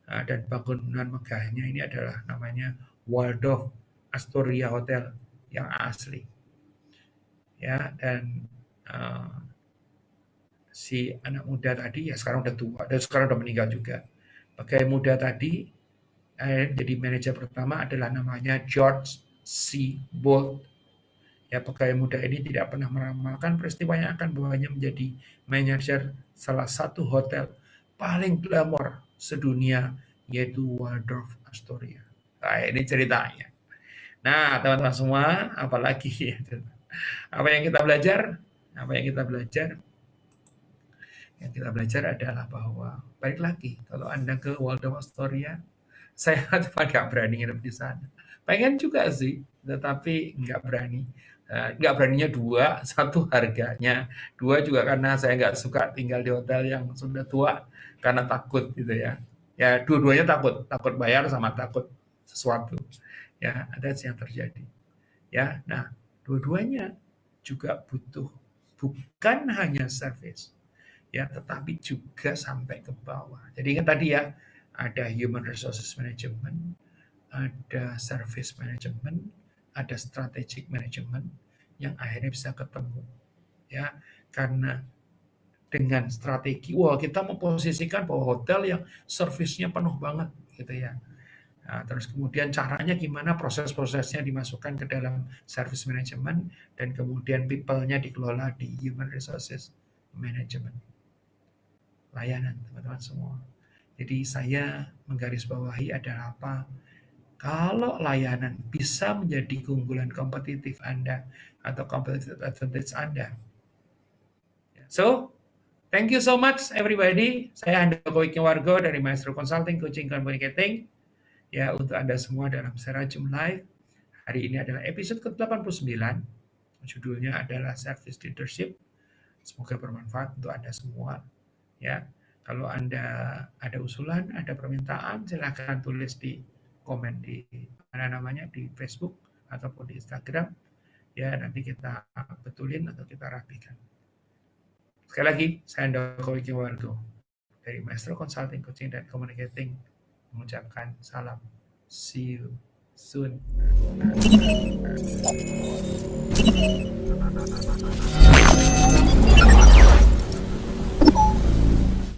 dan bangunan megahnya ini adalah namanya Waldorf Astoria Hotel yang asli. Ya, dan si anak muda tadi ya sekarang udah tua dan sekarang udah meninggal juga. Pegawai muda tadi jadi manajer pertama adalah namanya George C. Bolt. Ya, pegawai muda ini tidak pernah meramalkan peristiwa yang akan membawanya menjadi manajer salah satu hotel paling glamor sedunia, yaitu Waldorf Astoria. Nah, ini ceritanya. Nah, teman-teman semua, apalagi apa yang kita belajar? Apa yang kita belajar? Yang kita belajar adalah bahwa balik lagi, kalau Anda ke Waldorf Astoria, saya cuma nggak berani nginep di sana. Pengen juga sih, tetapi nggak berani. Nggak beraninya dua, satu harganya, dua juga karena saya nggak suka tinggal di hotel yang sudah tua karena takut gitu ya. Ya dua-duanya takut bayar sama takut sesuatu. Ya ada yang terjadi. Ya, nah dua-duanya juga butuh bukan hanya service, ya tetapi juga sampai ke bawah. Jadi ingat tadi ya, ada human resources management, ada service management, ada strategic management yang akhirnya bisa ketemu. Ya, karena dengan strategi, wah kita memposisikan bahwa hotel yang servisnya penuh banget gitu ya. Nah, terus kemudian caranya gimana, proses-prosesnya dimasukkan ke dalam service management, dan kemudian people-nya dikelola di human resources management. Layanan, teman-teman semua. Jadi saya menggarisbawahi adalah apa? Kalau layanan bisa menjadi keunggulan kompetitif Anda atau competitive advantage Anda. So, thank you so much everybody. Saya Handoko Wargo dari Maestro Consulting, Coaching, Communicating. Ya, untuk Anda semua dalam Serajum Live. Hari ini adalah episode ke-89. Judulnya adalah Service Leadership. Semoga bermanfaat untuk Anda semua. Ya, kalau Anda ada usulan, ada permintaan, silakan tulis di komen di di Facebook ataupun di Instagram. Ya, nanti kita betulin atau kita rapikan. Sekali lagi, saya Handoko Wargo dari Maestro Consulting, Coaching, dan Communicating mengucapkan salam. See you soon.